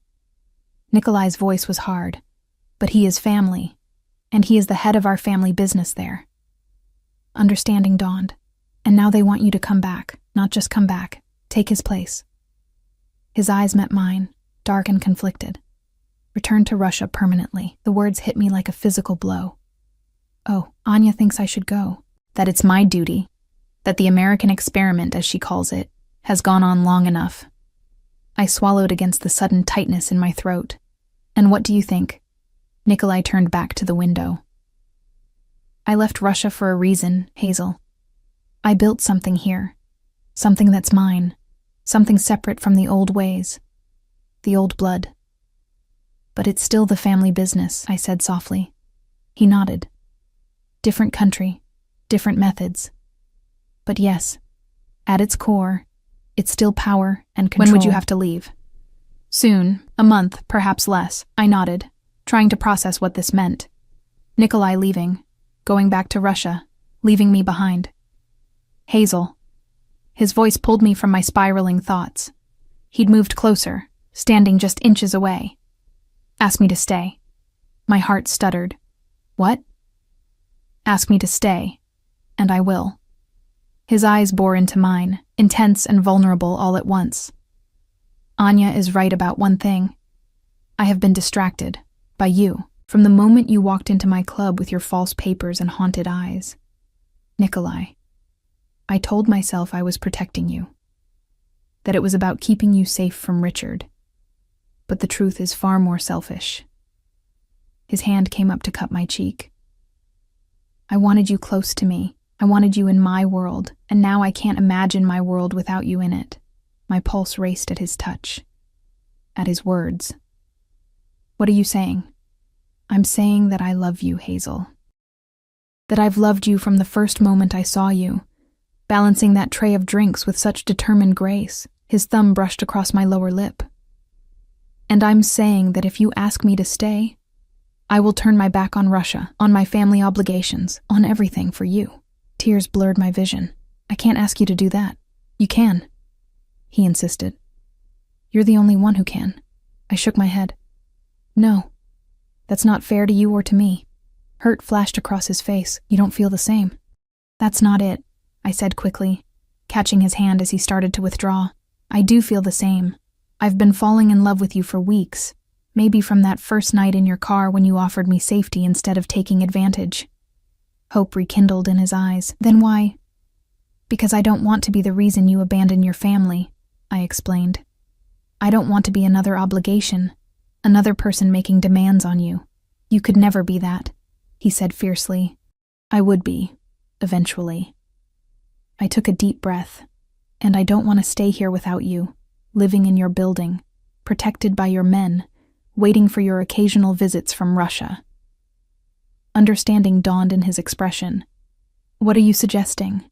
Nikolai's voice was hard, but he is family, and he is the head of our family business there. Understanding dawned, and now they want you to come back, not just come back, take his place. His eyes met mine, dark and conflicted. "Return to Russia permanently." The words hit me like a physical blow. "Oh, Anya thinks I should go. That it's my duty. That the American experiment, as she calls it, has gone on long enough." I swallowed against the sudden tightness in my throat. "And what do you think?" Nikolai turned back to the window. "I left Russia for a reason, Hazel. I built something here. Something that's mine. Something separate from the old ways. The old blood. But it's still the family business," I said softly. He nodded. "Different country, different methods. But yes, at its core, it's still power and control." "When would you have to leave?" "Soon, a month, perhaps less," I nodded, trying to process what this meant. Nikolai leaving, going back to Russia, leaving me behind. "Hazel." His voice pulled me from my spiraling thoughts. He'd moved closer, standing just inches away. "Ask me to stay." My heart stuttered. "What?" "Ask me to stay, and I will." His eyes bore into mine, intense and vulnerable all at once. "Anya is right about one thing. I have been distracted, by you, from the moment you walked into my club with your false papers and haunted eyes. Nikolai, I told myself I was protecting you, that it was about keeping you safe from Richard. But the truth is far more selfish." His hand came up to cup my cheek. "I wanted you close to me. I wanted you in my world, and now I can't imagine my world without you in it." My pulse raced at his touch, at his words. "What are you saying?" "I'm saying that I love you, Hazel. That I've loved you from the first moment I saw you, balancing that tray of drinks with such determined grace." His thumb brushed across my lower lip. "And I'm saying that if you ask me to stay, I will turn my back on Russia, on my family obligations, on everything for you." Tears blurred my vision. "I can't ask you to do that." "You can," he insisted. "You're the only one who can." I shook my head. "No, that's not fair to you or to me." Hurt flashed across his face. "You don't feel the same." "That's not it," I said quickly, catching his hand as he started to withdraw. "I do feel the same. I've been falling in love with you for weeks, maybe from that first night in your car when you offered me safety instead of taking advantage." Hope rekindled in his eyes. "Then why?" "Because I don't want to be the reason you abandon your family," I explained. "I don't want to be another obligation, another person making demands on you. You could never be that," he said fiercely. "I would be, eventually." I took a deep breath. "And I don't want to stay here without you, living in your building, protected by your men, waiting for your occasional visits from Russia." Understanding dawned in his expression. "What are you suggesting?"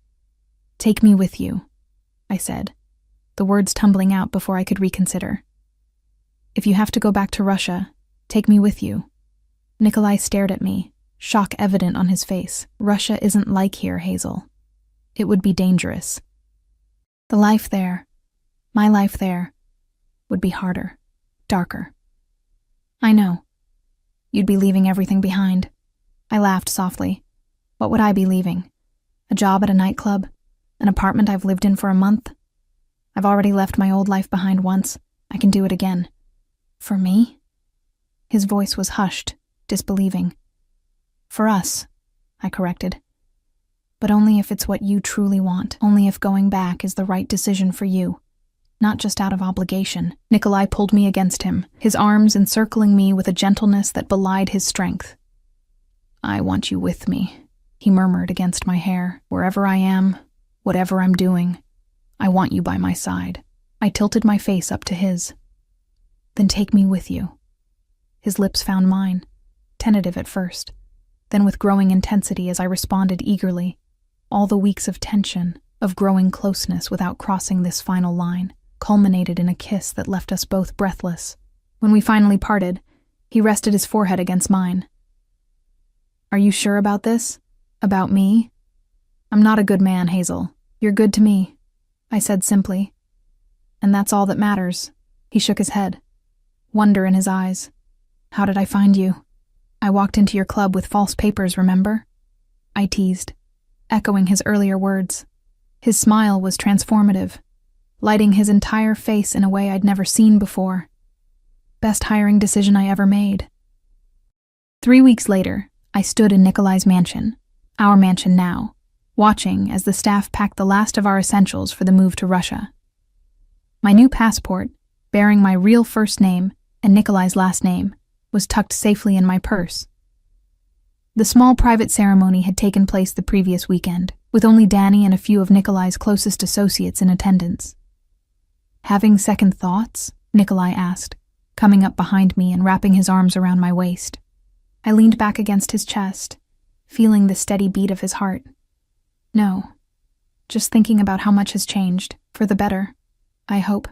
"Take me with you," I said, the words tumbling out before I could reconsider. "If you have to go back to Russia, take me with you." Nikolai stared at me, shock evident on his face. "Russia isn't like here, Hazel. It would be dangerous. The life there, my life there, would be harder, darker." "I know. You'd be leaving everything behind." I laughed softly. "What would I be leaving? A job at a nightclub? An apartment I've lived in for a month? I've already left my old life behind once. I can do it again." "For me?" His voice was hushed, disbelieving. "For us," I corrected. "But only if it's what you truly want, only if going back is the right decision for you, not just out of obligation." Nikolai pulled me against him, his arms encircling me with a gentleness that belied his strength. "I want you with me," he murmured against my hair. "Wherever I am, whatever I'm doing, I want you by my side." I tilted my face up to his. "Then take me with you." His lips found mine, tentative at first. then with growing intensity as I responded eagerly. All the weeks of tension, of growing closeness without crossing this final line, culminated in a kiss that left us both breathless. When we finally parted, he rested his forehead against mine. "Are you sure about this? About me?" "I'm not a good man, Hazel. You're good to me," I said simply. "And that's all that matters." He shook his head, wonder in his eyes. "How did I find you?" "I walked into your club with false papers, remember?" I teased, echoing his earlier words. His smile was transformative, lighting his entire face in a way I'd never seen before. Best hiring decision I ever made. 3 weeks later, I stood in Nikolai's mansion, our mansion now, watching as the staff packed the last of our essentials for the move to Russia. My new passport, bearing my real first name and Nikolai's last name, was tucked safely in my purse. The small private ceremony had taken place the previous weekend, with only Danny and a few of Nikolai's closest associates in attendance. "Having second thoughts?" Nikolai asked, coming up behind me and wrapping his arms around my waist. I leaned back against his chest, feeling the steady beat of his heart. "No, just thinking about how much has changed, for the better, I hope."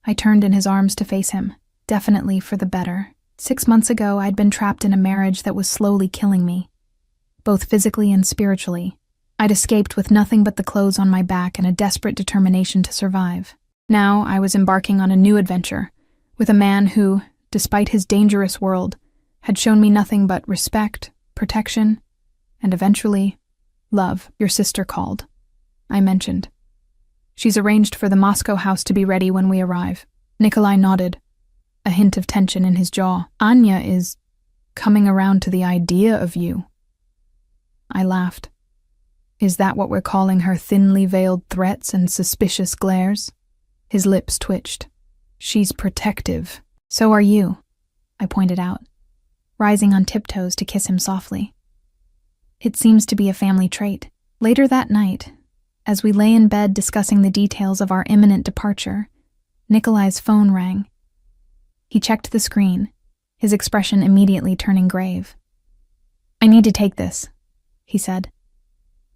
I turned in his arms to face him, definitely for the better. 6 months ago, I'd been trapped in a marriage that was slowly killing me, both physically and spiritually. I'd escaped with nothing but the clothes on my back and a desperate determination to survive. Now I was embarking on a new adventure, with a man who, despite his dangerous world, had shown me nothing but respect, protection, and eventually, love. "Your sister called," I mentioned. "She's arranged for the Moscow house to be ready when we arrive." Nikolai nodded, a hint of tension in his jaw. "Anya is coming around to the idea of you." I laughed. "Is that what we're calling her thinly veiled threats and suspicious glares?" His lips twitched. "She's protective." "So are you," I pointed out, rising on tiptoes to kiss him softly. "It seems to be a family trait." Later that night, as we lay in bed discussing the details of our imminent departure, Nikolai's phone rang. He checked the screen, his expression immediately turning grave. "I need to take this," he said,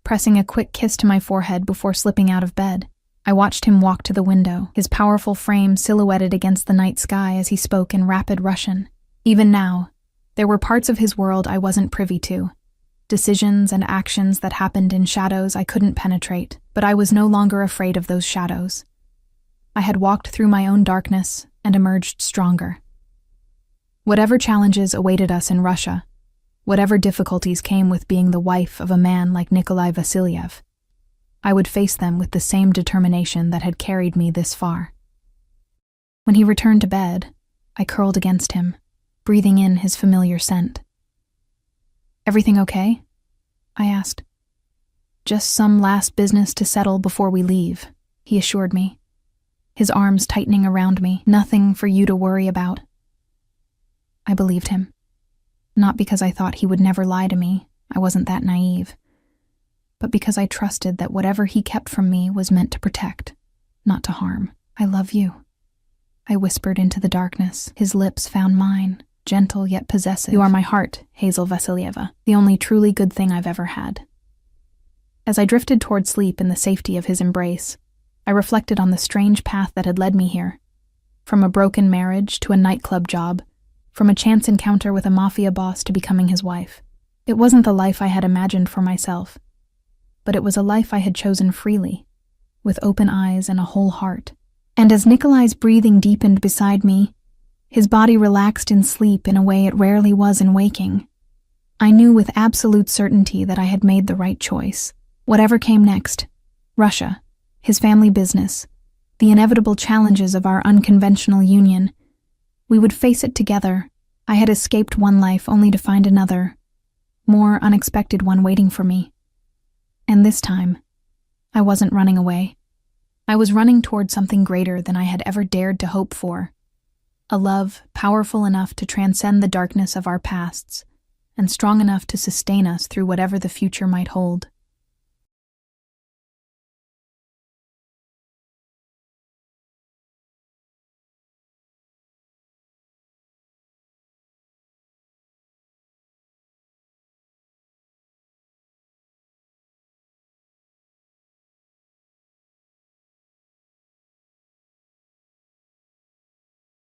pressing a quick kiss to my forehead before slipping out of bed. I watched him walk to the window, his powerful frame silhouetted against the night sky as he spoke in rapid Russian. Even now, there were parts of his world I wasn't privy to. Decisions and actions that happened in shadows I couldn't penetrate, but I was no longer afraid of those shadows. I had walked through my own darkness and emerged stronger. Whatever challenges awaited us in Russia, whatever difficulties came with being the wife of a man like Nikolai Vasilyev, I would face them with the same determination that had carried me this far. When he returned to bed, I curled against him, breathing in his familiar scent. "Everything okay?" I asked. "Just some last business to settle before we leave," he assured me, his arms tightening around me. "Nothing for you to worry about." I believed him. Not because I thought he would never lie to me, I wasn't that naive, but because I trusted that whatever he kept from me was meant to protect, not to harm. "I love you," I whispered into the darkness. His lips found mine, gentle yet possessive. "You are my heart, Hazel Vasilyeva, the only truly good thing I've ever had." As I drifted toward sleep in the safety of his embrace, I reflected on the strange path that had led me here. From a broken marriage to a nightclub job, from a chance encounter with a Mafia boss to becoming his wife. It wasn't the life I had imagined for myself, but it was a life I had chosen freely, with open eyes and a whole heart. And as Nikolai's breathing deepened beside me, his body relaxed in sleep in a way it rarely was in waking, I knew with absolute certainty that I had made the right choice. Whatever came next, Russia, his family business, the inevitable challenges of our unconventional union, we would face it together. I had escaped one life only to find another, more unexpected one waiting for me. And this time, I wasn't running away. I was running toward something greater than I had ever dared to hope for. A love powerful enough to transcend the darkness of our pasts, and strong enough to sustain us through whatever the future might hold.